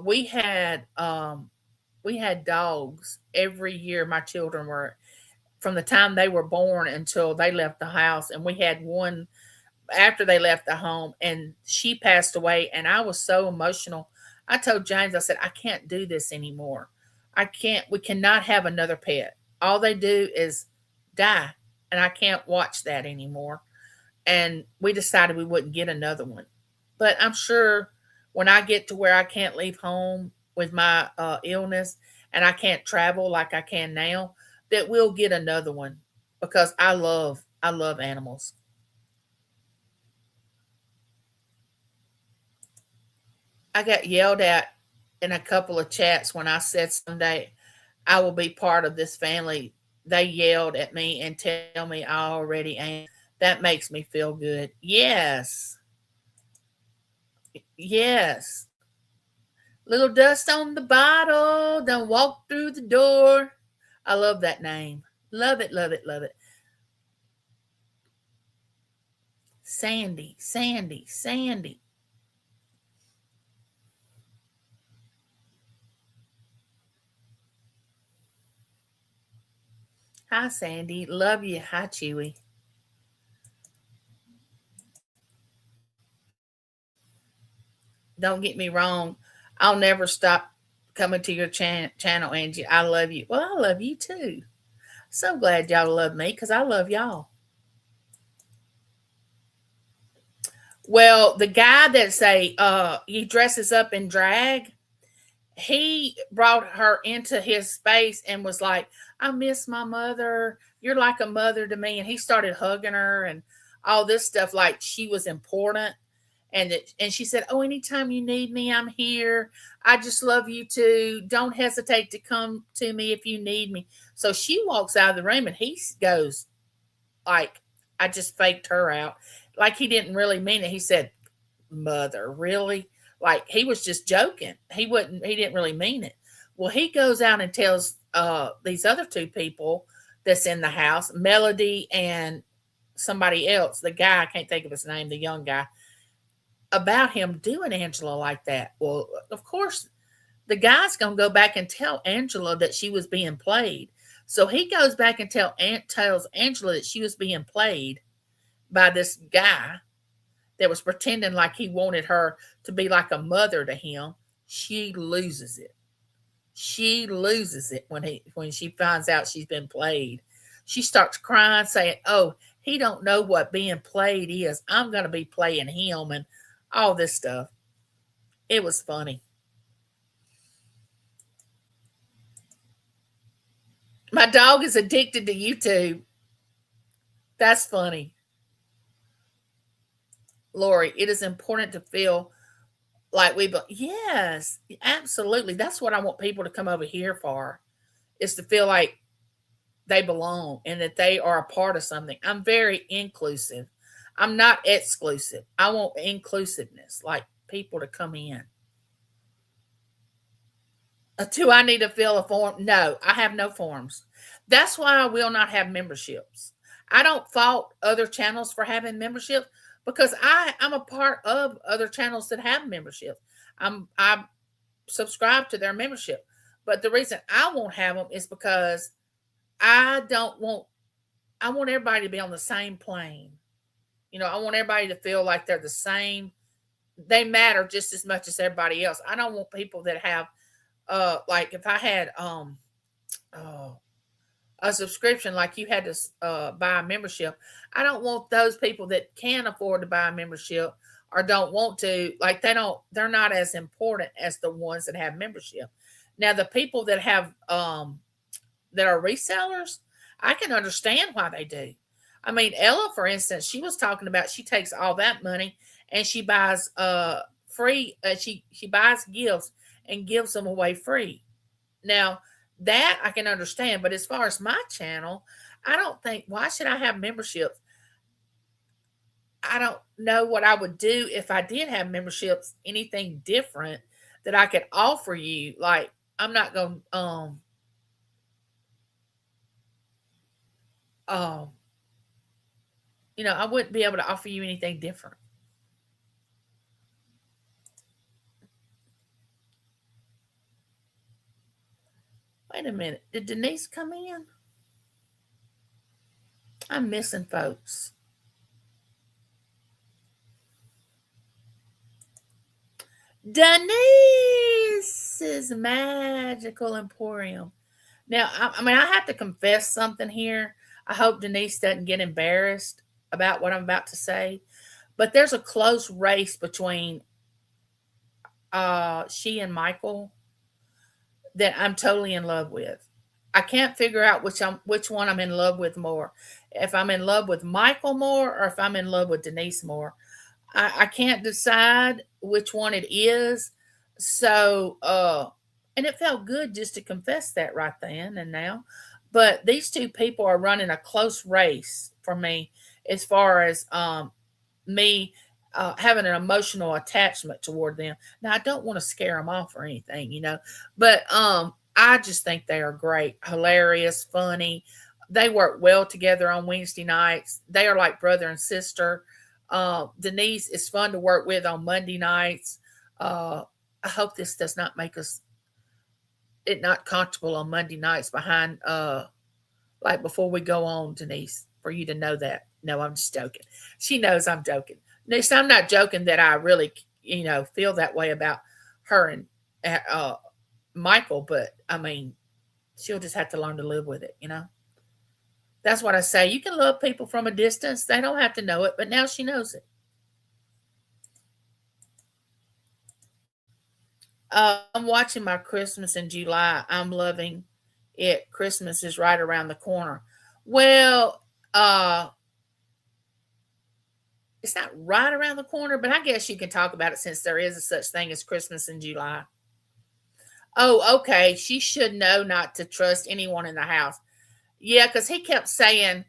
We had dogs every year. My children were from the time they were born until they left the house, and we had one after they left the home, and she passed away, and I was so emotional. I told James, I said, I can't do this anymore. I can't. We cannot have another pet. All they do is die, and I can't watch that anymore. And we decided we wouldn't get another one. But I'm sure when I get to where I can't leave home with my illness and I can't travel like I can now, that we'll get another one because I love animals. I got yelled at in a couple of chats when I said someday I will be part of this family. They yelled at me and tell me I already am. That makes me feel good. Yes. Yes. Little dust on the bottle. Don't walk through the door. I love that name. Love it, love it, love it. Sandy, Sandy, Sandy. Hi, Sandy. Love you. Hi, Chewy. Don't get me wrong. I'll never stop coming to your channel, Angie. I love you. Well, I love you too. So glad y'all love me because I love y'all. Well, the guy that's he dresses up in drag, he brought her into his space and was like, I miss my mother. You're like a mother to me. And he started hugging her and all this stuff like she was important. And she said, oh, anytime you need me, I'm here. I just love you too. Don't hesitate to come to me if you need me. So she walks out of the room and he goes, like, I just faked her out. Like he didn't really mean it. He said, mother, really? Like he was just joking. He didn't really mean it. Well, he goes out and tells these other two people that's in the house, Melody and somebody else, the guy, I can't think of his name, the young guy, about him doing Angela like that. Well, of course, the guy's going to go back and tell Angela that she was being played. So he goes back and tells Angela that she was being played by this guy that was pretending like he wanted her to be like a mother to him. She loses it. She loses it when she finds out she's been played. She starts crying, saying, "Oh, he don't know what being played is. I'm going to be playing him," and all this stuff. It was funny. My dog is addicted to YouTube. That's funny. Lori, it is important to feel like yes, absolutely. That's what I want people to come over here for, is to feel like they belong and that they are a part of something. I'm very inclusive. I'm not exclusive. I want inclusiveness, like people to come in. Do I need to fill a form? No, I have no forms. That's why I will not have memberships. I don't fault other channels for having memberships because I'm a part of other channels that have memberships. I subscribe to their membership. But the reason I won't have them is because I don't want I want everybody to be on the same plane. I want everybody to feel like they're the same. They matter just as much as everybody else. I don't want people that have like if I had uh, a subscription, like you had to buy a membership. I don't want those people that can afford to buy a membership or don't want to, like they're not as important as the ones that have membership. Now the people that have that are resellers, I can understand why they do. I mean, Ella, for instance, she was talking about she takes all that money and she buys free. She buys gifts and gives them away free. Now that I can understand, but as far as my channel, I don't think, why should I have memberships? I don't know what I would do if I did have memberships. Anything different that I could offer you? Like I'm not going um I wouldn't be able to offer you anything different. Wait a minute. Did Denise come in? I'm missing folks. Denise's Magical Emporium. Now, I mean, I have to confess something here. I hope Denise doesn't get embarrassed about what I'm about to say. But there's a close race between she and Michael that I'm totally in love with. I can't figure out which one I'm in love with more. If I'm in love with Michael more or if I'm in love with Denise more. I can't decide which one it is. So and it felt good just to confess that right then and now. But these two people are running a close race for me as far as me having an emotional attachment toward them. Now, I don't want to scare them off or anything, but I just think they are great, hilarious, funny. They work well together on Wednesday nights. They are like brother and sister. Denise is fun to work with on Monday nights. I hope this does not make us it not comfortable on Monday nights behind like before we go on, Denise, for you to know that. No, I'm just joking. She knows I'm joking. Denise, I'm not joking that I really, feel that way about her and Michael, but I mean, she'll just have to learn to live with it. That's what I say. You can love people from a distance. They don't have to know it, but now she knows it. I'm watching my Christmas in July. I'm loving it. Christmas is right around the corner. Well, it's not right around the corner, but I guess you can talk about it since there is a such thing as Christmas in July. Oh, okay. She should know not to trust anyone in the house. Yeah, because he kept saying,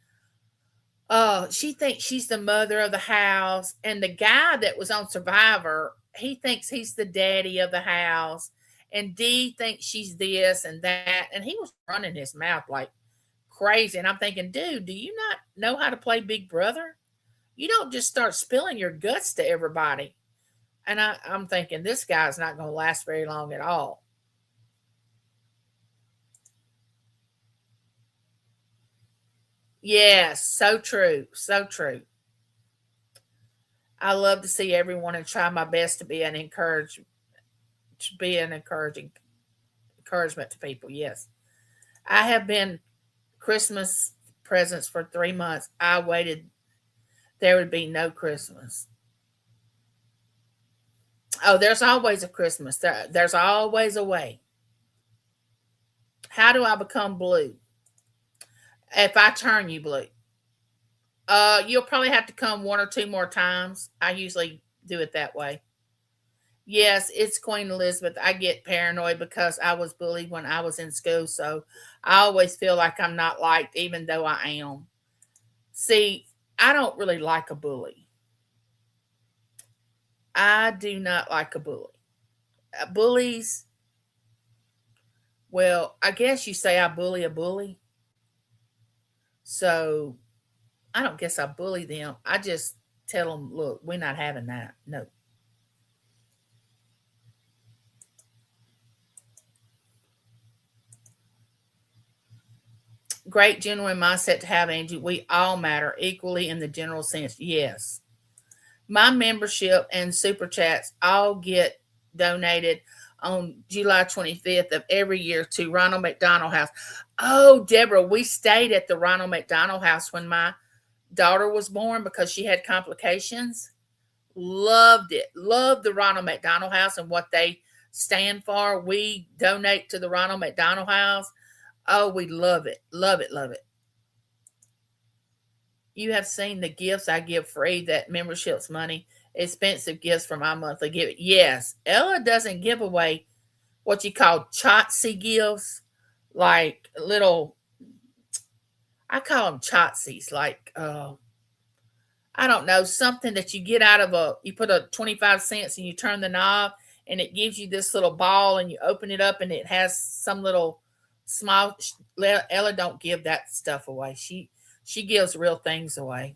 Oh, she thinks she's the mother of the house, and the guy that was on Survivor, he thinks he's the daddy of the house, and Dee thinks she's this and that, and he was running his mouth like crazy, and I'm thinking, "Dude, do you not know how to play Big Brother? You don't just start spilling your guts to everybody." And I'm thinking, this guy's not gonna last very long at all. Yes, so true, so true. I love to see everyone and try my best to be an encouraging encouragement to people. Yes. I have been Christmas presents for 3 months. I waited there would be no Christmas. Oh, there's always a Christmas. There's always a way. How do I become blue? If I turn you blue. You'll probably have to come one or two more times. I usually do it that way. Yes, it's Queen Elizabeth. I get paranoid because I was bullied when I was in school, so I always feel like I'm not liked, even though I am. See, I don't really like a bully. I do not like a bully. Bullies, well, I guess you say I bully a bully. So I don't guess I bully them. I just tell them, look, we're not having that. No. Great genuine mindset to have, Angie. We all matter equally in the general sense. Yes. My membership and super chats all get donated on July 25th of every year to Ronald McDonald House. Oh, Deborah, we stayed at the Ronald McDonald House when my daughter was born because she had complications. Loved it. Loved the Ronald McDonald House and what they stand for. We donate to the Ronald McDonald House. Oh, we love it. Love it. Love it. You have seen the gifts I give free, that membership's money, expensive gifts for my monthly give. Yes, Ella doesn't give away what you call Chotsy gifts, like little, I call them Chotsy's, like, I don't know, something that you get out of you put a 25 cents and you turn the knob and it gives you this little ball and you open it up and it has some little small, Ella don't give that stuff away. She gives real things away.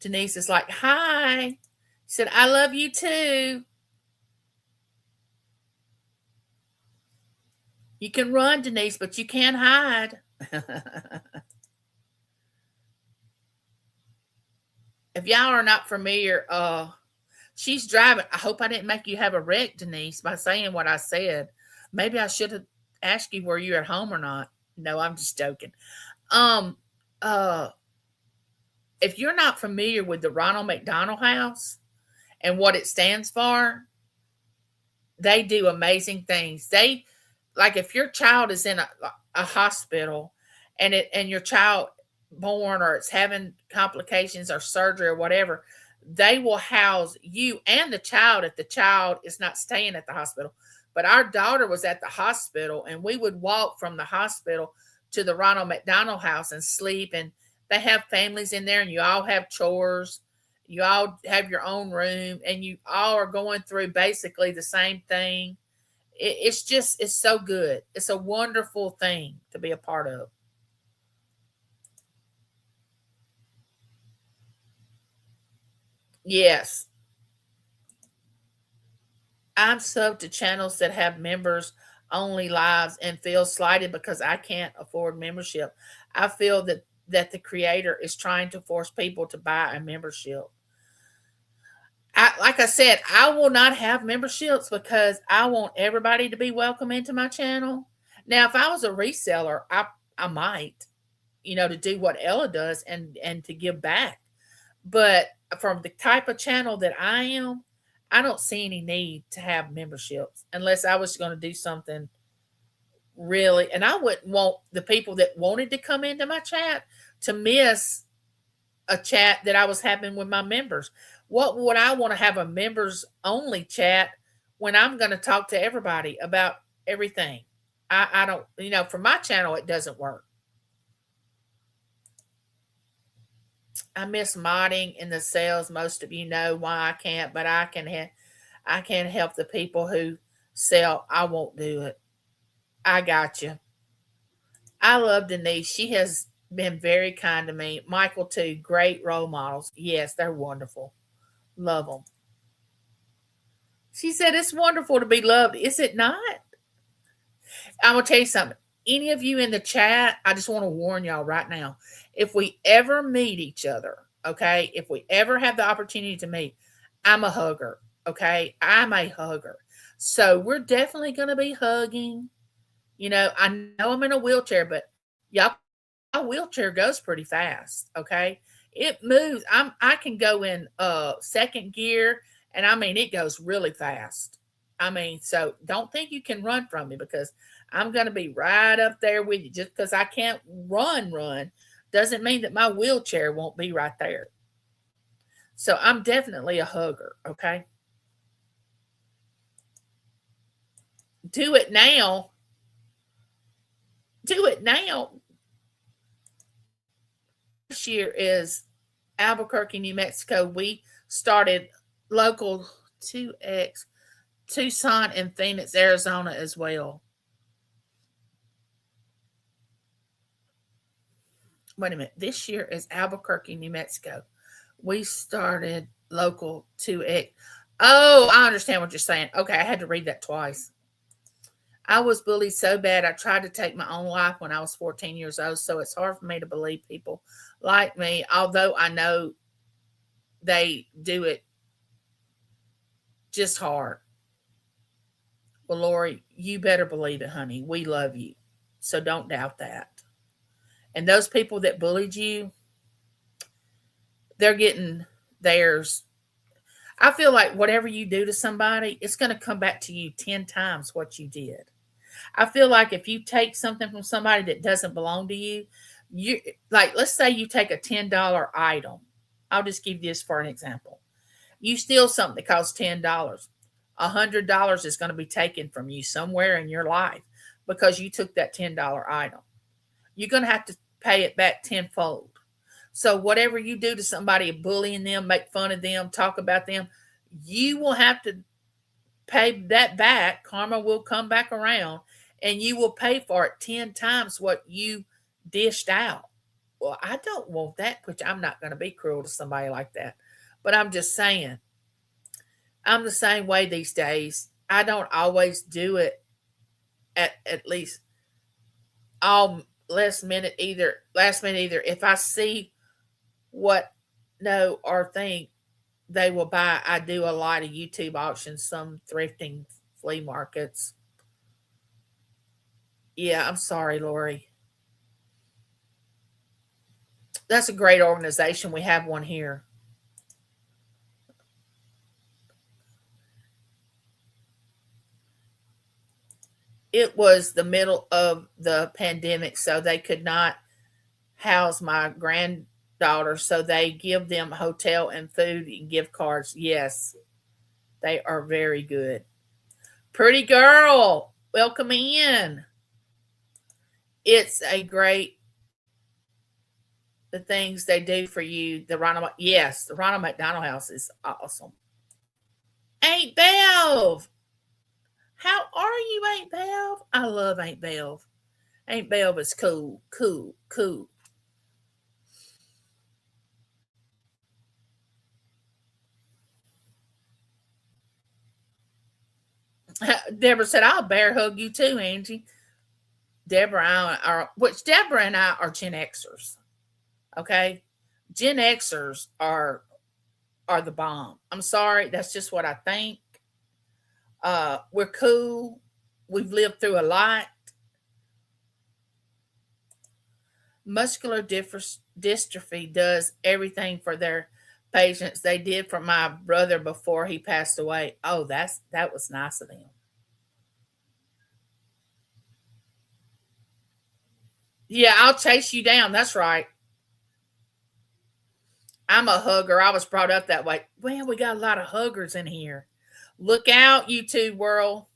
Denise is like, hi. She said, I love you too. You can run, Denise, but you can't hide. If y'all are not familiar, she's driving. I hope I didn't make you have a wreck, Denise, by saying what I said. Maybe I should have asked you were you at home or not. No, I'm just joking. Um, uh, if you're not familiar with the Ronald McDonald House and what it stands for, they do amazing things. They, like, if your child is in a hospital and your child born or it's having complications or surgery or whatever, they will house you and the child if the child is not staying at the hospital. But our daughter was at the hospital and we would walk from the hospital to the Ronald McDonald House and sleep, and they have families in there and you all have chores. You all have your own room and you all are going through basically the same thing. It's so good. It's a wonderful thing to be a part of. Yes. I'm subbed to channels that have members only lives and feel slighted because I can't afford membership. I feel that the creator is trying to force people to buy a membership. Like I said, I will not have memberships because I want everybody to be welcome into my channel. Now, if I was a reseller, I might, to do what Ella does and to give back. But from the type of channel that I am, I don't see any need to have memberships unless I was going to do something really. And I wouldn't want the people that wanted to come into my chat to miss a chat that I was having with my members. What would I want to have a members only chat when I'm going to talk to everybody about everything? I don't, for my channel, it doesn't work. I miss modding in the sales. Most of you know why I can't, but I can help the people who sell. I won't do it. I got you. I love Denise. She has been very kind to me. Michael too. Great role models. Yes, they're wonderful. Love them. She said it's wonderful to be loved. Is it not? I'm gonna tell you something. Any of you in the chat, I just want to warn y'all right now. If we ever meet each other, okay, if we ever have the opportunity to meet, I'm a hugger, okay? I'm a hugger. So we're definitely gonna be hugging. I know I'm in a wheelchair, but y'all, my wheelchair goes pretty fast, okay? It moves. I can go in second gear, and I mean it goes really fast. I mean, so don't think you can run from me because I'm going to be right up there with you. Just because I can't run doesn't mean that my wheelchair won't be right there. So I'm definitely a hugger, okay? Do it now. Do it now. This year is Albuquerque, New Mexico. We started local 2X, Tucson, and Phoenix, Arizona as well. Wait a minute. This year is Albuquerque, New Mexico. We started local 2X. Oh, I understand what you're saying. Okay, I had to read that twice. I was bullied so bad I tried to take my own life when I was 14 years old, so it's hard for me to believe people like me, although I know they do it just hard. Well, Lori, you better believe it, honey. We love you. So don't doubt that. And those people that bullied you, they're getting theirs. I feel like whatever you do to somebody, it's going to come back to you 10 times what you did. I feel like if you take something from somebody that doesn't belong to you, you like let's say you take a $10 item. I'll just give this for an example. You steal something that costs $10. $100 is going to be taken from you somewhere in your life because you took that $10 item. You're going to have to pay it back tenfold. So whatever you do to somebody, bullying them, make fun of them, talk about them, you will have to pay that back. Karma will come back around and you will pay for it 10 times what you dished out. Well, I don't want that, which I'm not going to be cruel to somebody like that. But I'm just saying, I'm the same way these days. I don't always do it at least all last minute either. If I see what know or think they will buy, I do a lot of YouTube auctions, some thrifting, flea markets. Yeah, I'm sorry, Lori. That's a great organization. We have one here. It was the middle of the pandemic, so they could not house my granddaughter, so they give them hotel and food and gift cards. Yes, they are very good. Pretty girl, welcome in. It's a great the things they do for you. The Ronald McDonald House is awesome. Aunt Bev, how are you, Aunt Bev? I love Aunt Bev. Aunt Bev is cool, cool, cool. Deborah said, "I'll bear hug you too, Angie." Deborah and I are Gen Xers. Okay, Gen Xers are the bomb. I'm sorry, that's just what I think. We're cool. We've lived through a lot. Muscular dystrophy does everything for their patients. They did for my brother before he passed away. Oh, that was nice of them. Yeah, I'll chase you down. That's right. I'm a hugger. I was brought up that way. Well, we got a lot of huggers in here. Look out, YouTube world.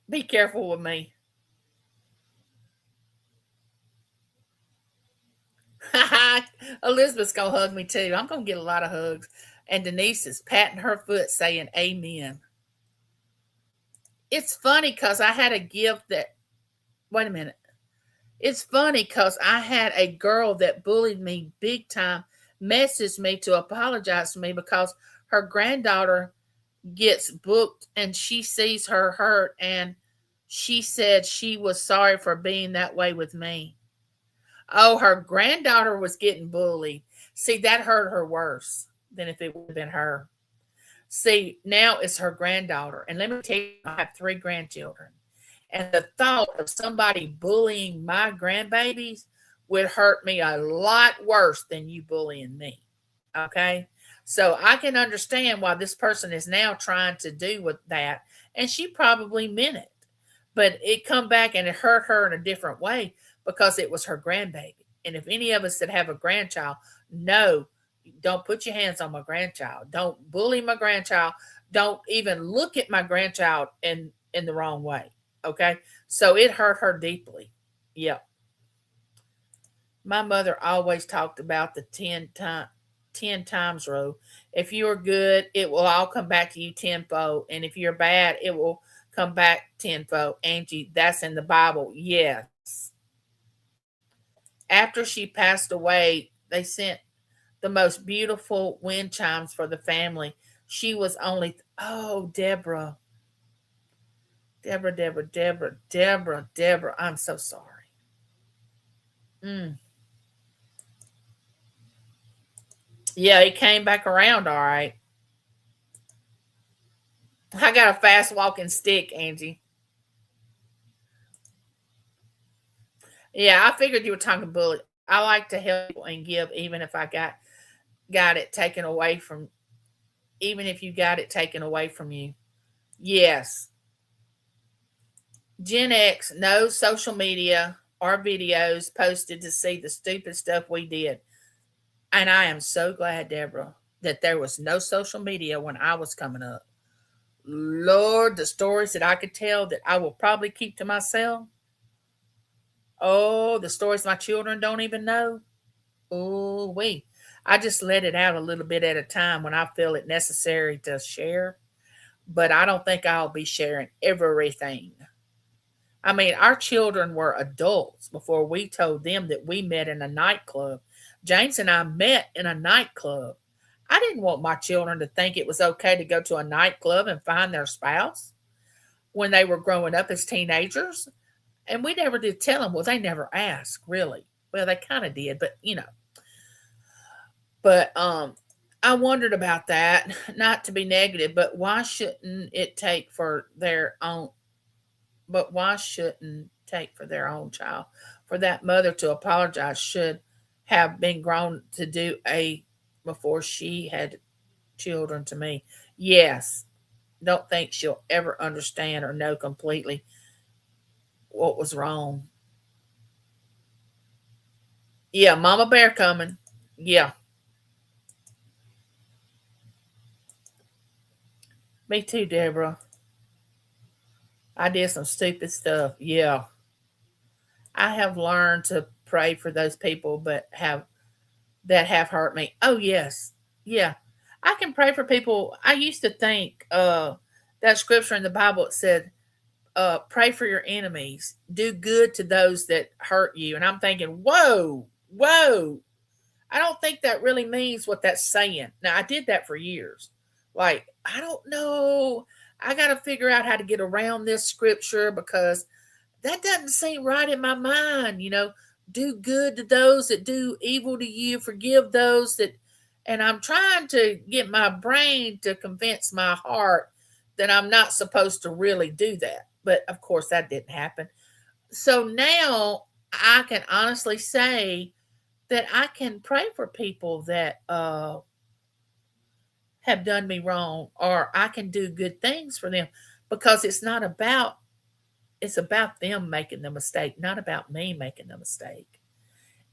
Be careful with me. Elizabeth's gonna hug me too. I'm gonna get a lot of hugs. And Denise is patting her foot saying amen. It's funny because I had a gift that, wait a minute. It's funny because I had a girl that bullied me big time message me to apologize to me because her granddaughter gets booked and she sees her hurt, and she said she was sorry for being that way with me. Oh, her granddaughter was getting bullied. See, that hurt her worse than if it would have been her. See, now it's her granddaughter. And let me tell you, I have three grandchildren. And the thought of somebody bullying my grandbabies would hurt me a lot worse than you bullying me. Okay. So I can understand why this person is now trying to do with that. And she probably meant it. But it come back and it hurt her in a different way because it was her grandbaby. And if any of us that have a grandchild know, don't put your hands on my grandchild. Don't bully my grandchild. Don't even look at my grandchild in the wrong way. Okay. So it hurt her deeply. Yep. My mother always talked about the 10 times rule. If you are good, it will all come back to you tenfold. And if you're bad, it will come back tenfold. Angie, that's in the Bible. Yes. After she passed away, they sent the most beautiful wind chimes for the family. She was only, oh, Deborah. Deborah. I'm so sorry. Mm. Yeah, it came back around all right. I got a fast walking stick, Angie. Yeah, I figured you were talking bullet. I like to help people and give, even if I got it taken away from, even if you got it taken away from you. Yes. Gen X, no social media or videos posted to see the stupid stuff we did. And I am so glad, Deborah, that there was no social media when I was coming up. Lord, the stories that I could tell that I will probably keep to myself. Oh, the stories my children don't even know. Oh, wait. I just let it out a little bit at a time when I feel it necessary to share. But I don't think I'll be sharing everything. I mean, our children were adults before we told them that we met in a nightclub. James and I met in a nightclub. I didn't want my children to think it was okay to go to a nightclub and find their spouse when they were growing up as teenagers. And we never did tell them. Well, they never asked, really. Well, they kind of did, but you know. But I wondered about that, not to be negative, but why shouldn't it take for their own but why shouldn't take for their own child? For that mother to apologize should have been grown to do a before she had children to me. Yes. Don't think she'll ever understand or know completely what was wrong. Yeah, Mama Bear coming. Yeah. Me too, Deborah. I did some stupid stuff. Yeah. I have learned to pray for those people but have that have hurt me. Oh yes. Yeah. I can pray for people. I used to think that scripture in the Bible it said pray for your enemies, do good to those that hurt you. And I'm thinking, whoa. I don't think that really means what that's saying. Now, I did that for years. Like, I don't know. I got to figure out how to get around this scripture because that doesn't seem right in my mind. Do good to those that do evil to you, forgive those that, and I'm trying to get my brain to convince my heart that I'm not supposed to really do that. But of course, that didn't happen. So now I can honestly say that I can pray for people that have done me wrong, or I can do good things for them because it's about them making the mistake, not about me making the mistake.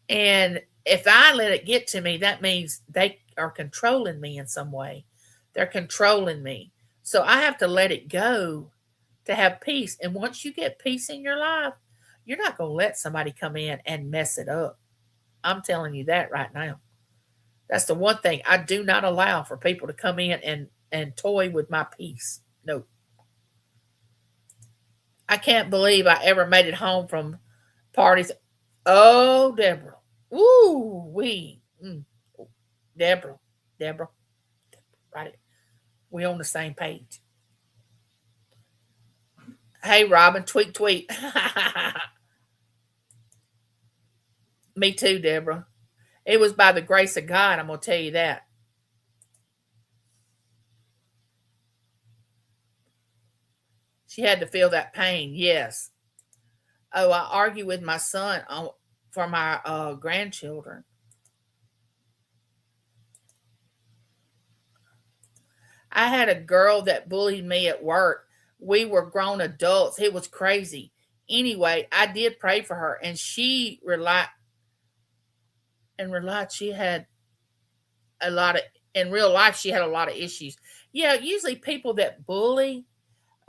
And if I let it get to me, that means they are controlling me in some way. They're controlling me. So I have to let it go to have peace. And once you get peace in your life, you're not going to let somebody come in and mess it up. I'm telling you that right now. That's the one thing I do not allow for people to come in and toy with my peace. No, I can't believe I ever made it home from parties. Oh, Deborah. Ooh, Deborah, Deborah, right? We on the same page. Hey, Robin, tweet, tweet. Me too, Deborah. It was by the grace of God. I'm gonna tell you that. She had to feel that pain. Yes. Oh, I argue with my son for my grandchildren. I had a girl that bullied me at work. We were grown adults. It was crazy. Anyway, I did pray for her, and she relied she had a lot of in real life she had a lot of issues. Yeah, usually people that bully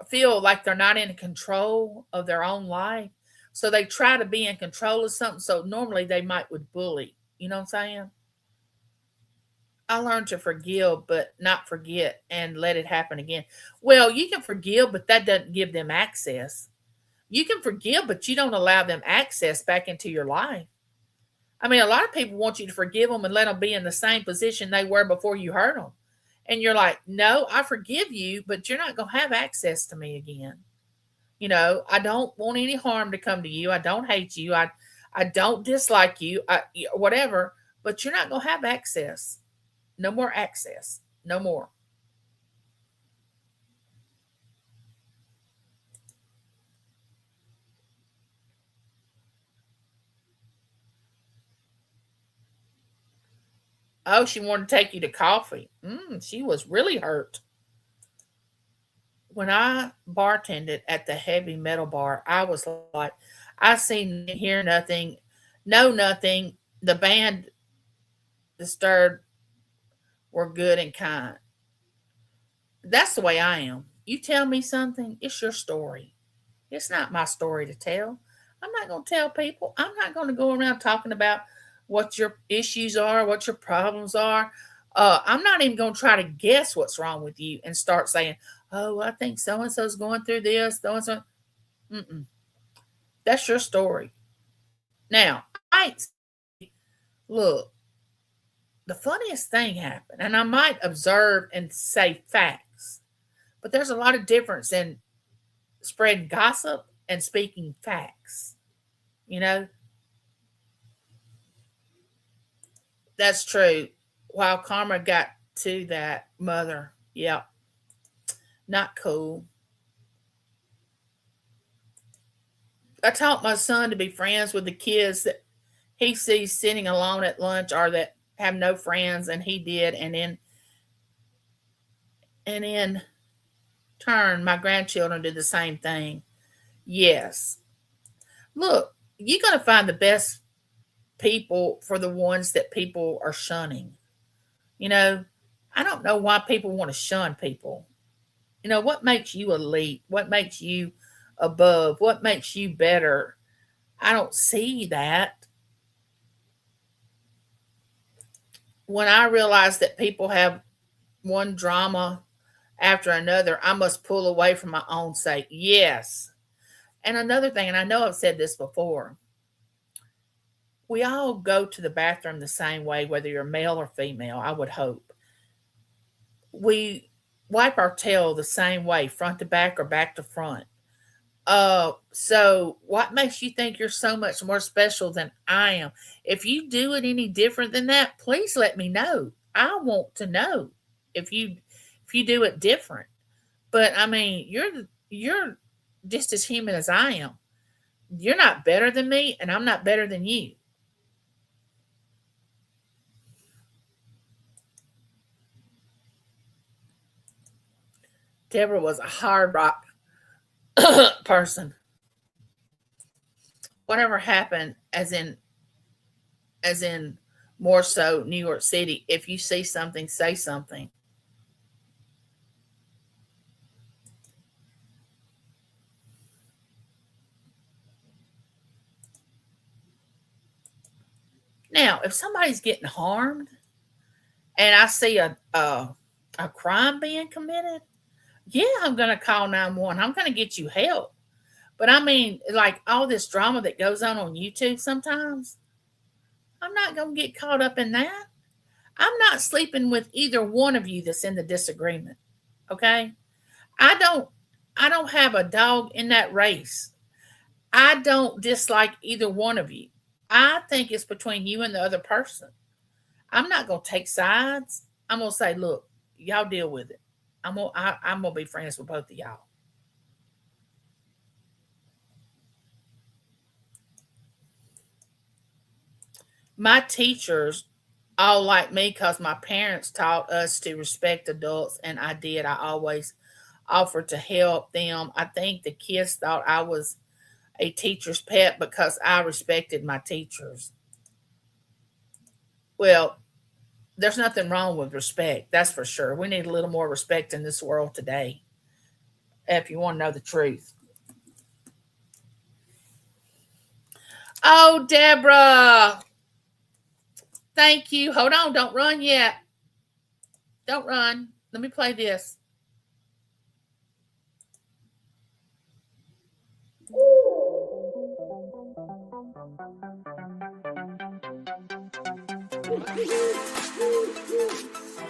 feel like they're not in control of their own life. So they try to be in control of something. So normally they might would bully. You know what I'm saying? I learned to forgive, but not forget and let it happen again. Well, you can forgive, but that doesn't give them access. You can forgive, but you don't allow them access back into your life. I mean, a lot of people want you to forgive them and let them be in the same position they were before you hurt them. And you're like, no, I forgive you, but you're not going to have access to me again. I don't want any harm to come to you. I don't hate you. I don't dislike you. Whatever, but you're not going to have access. No more access. No more. Oh, she wanted to take you to coffee. She was really hurt. When I bartended at the heavy metal bar, I was like, I seen, hear nothing, know nothing. The band Disturbed were good and kind. That's the way I am. You tell me something, it's your story. It's not my story to tell. I'm not going to tell people. I'm not going to go around talking about what your issues are, what your problems are. I'm not even going to try to guess what's wrong with you and start saying, oh, I think so and so's going through this, so and so. That's your story. Now, I look, the funniest thing happened, and I might observe and say facts, but there's a lot of difference in spreading gossip and speaking facts. You know, that's true. While Karma got to that mother, yeah, not cool. I taught my son to be friends with the kids that he sees sitting alone at lunch or that have no friends, and he did, and in turn, my grandchildren did the same thing. Yes, look, you're gonna find the best people for the ones that people are shunning. You know, I don't know why people want to shun people. What makes you elite? What makes you above? What makes you better? I don't see that. When I realize that people have one drama after another, I must pull away from my own sake. Yes. And another thing, and I know I've said this before, we all go to the bathroom the same way, whether you're male or female, I would hope. We wipe our tail the same way, front to back or back to front. So what makes you think you're so much more special than I am? If you do it any different than that, please let me know. I want to know if you do it different. But I mean, you're just as human as I am. You're not better than me, and I'm not better than you. Deborah was a hard rock person. Whatever happened, as in more so New York City, if you see something, say something. Now, if somebody's getting harmed, and I see a crime being committed, yeah, I'm going to call 911. I'm going to get you help. But I mean, like all this drama that goes on YouTube sometimes, I'm not going to get caught up in that. I'm not sleeping with either one of you that's in the disagreement. Okay? I don't have a dog in that race. I don't dislike either one of you. I think it's between you and the other person. I'm not going to take sides. I'm going to say, look, y'all deal with it. I'm going to be friends with both of y'all. My teachers all like me because my parents taught us to respect adults, and I did. I always offered to help them. I think the kids thought I was a teacher's pet because I respected my teachers. Well, there's nothing wrong with respect, that's for sure. We need a little more respect in this world today, if you want to know the truth. Oh, Deborah. Thank you. Hold on. Don't run yet. Don't run. Let me play this.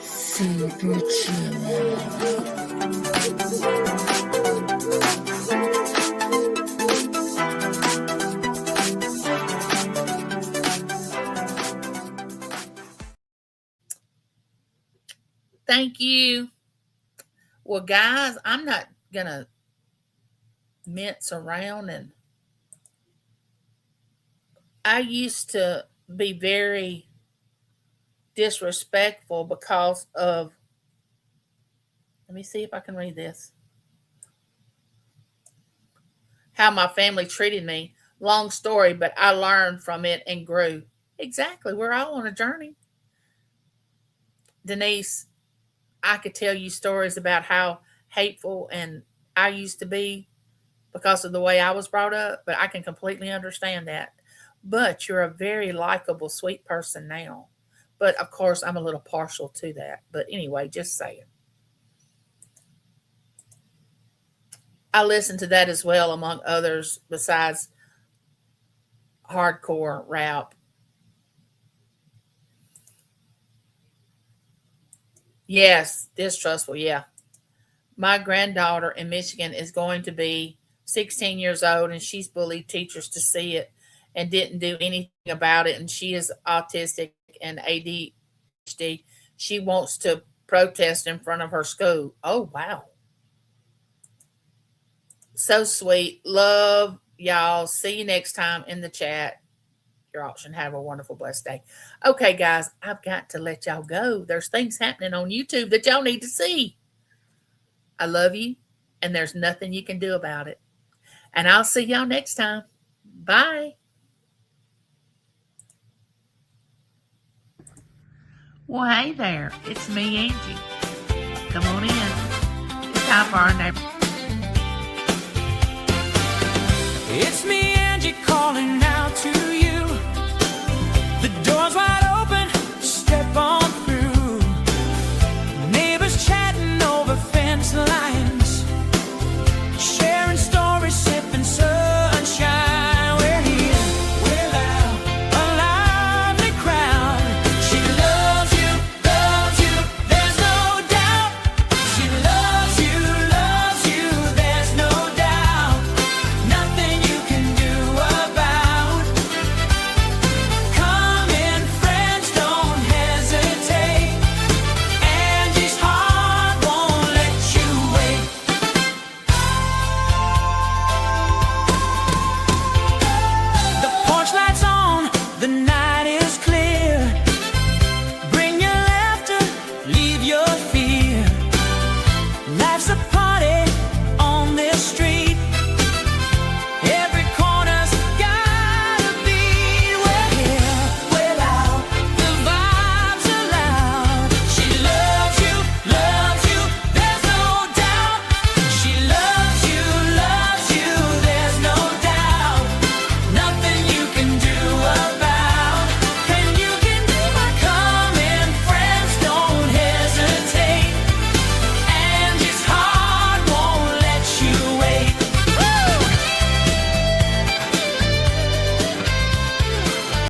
Super Channel. Thank you. Well, guys, I'm not going to mince around, and I used to be very disrespectful because of, let me see if I can read this, how my family treated me. Long story, but I learned from it and grew. Exactly. We're all on a journey. Denise, I could tell you stories about how hateful and I used to be because of the way I was brought up, but I can completely understand that. But you're a very likable, sweet person now. But of course, I'm a little partial to that. But anyway, just saying. I listen to that as well, among others, besides hardcore rap. Yes, distrustful. Yeah. My granddaughter in Michigan is going to be 16 years old, and she's bullied teachers to see it and didn't do anything about it. And she is autistic and ADHD. She wants to protest in front of her school. Oh, wow. So sweet. Love y'all. See you next time in the chat. Your option. Have a wonderful, blessed day. Okay, guys, I've got to let y'all go. There's things happening on YouTube that y'all need to see. I love you, and there's nothing you can do about it. And I'll see y'all next time. Bye. Well, hey there. It's me, Angie. Come on in. It's time for our neighbor.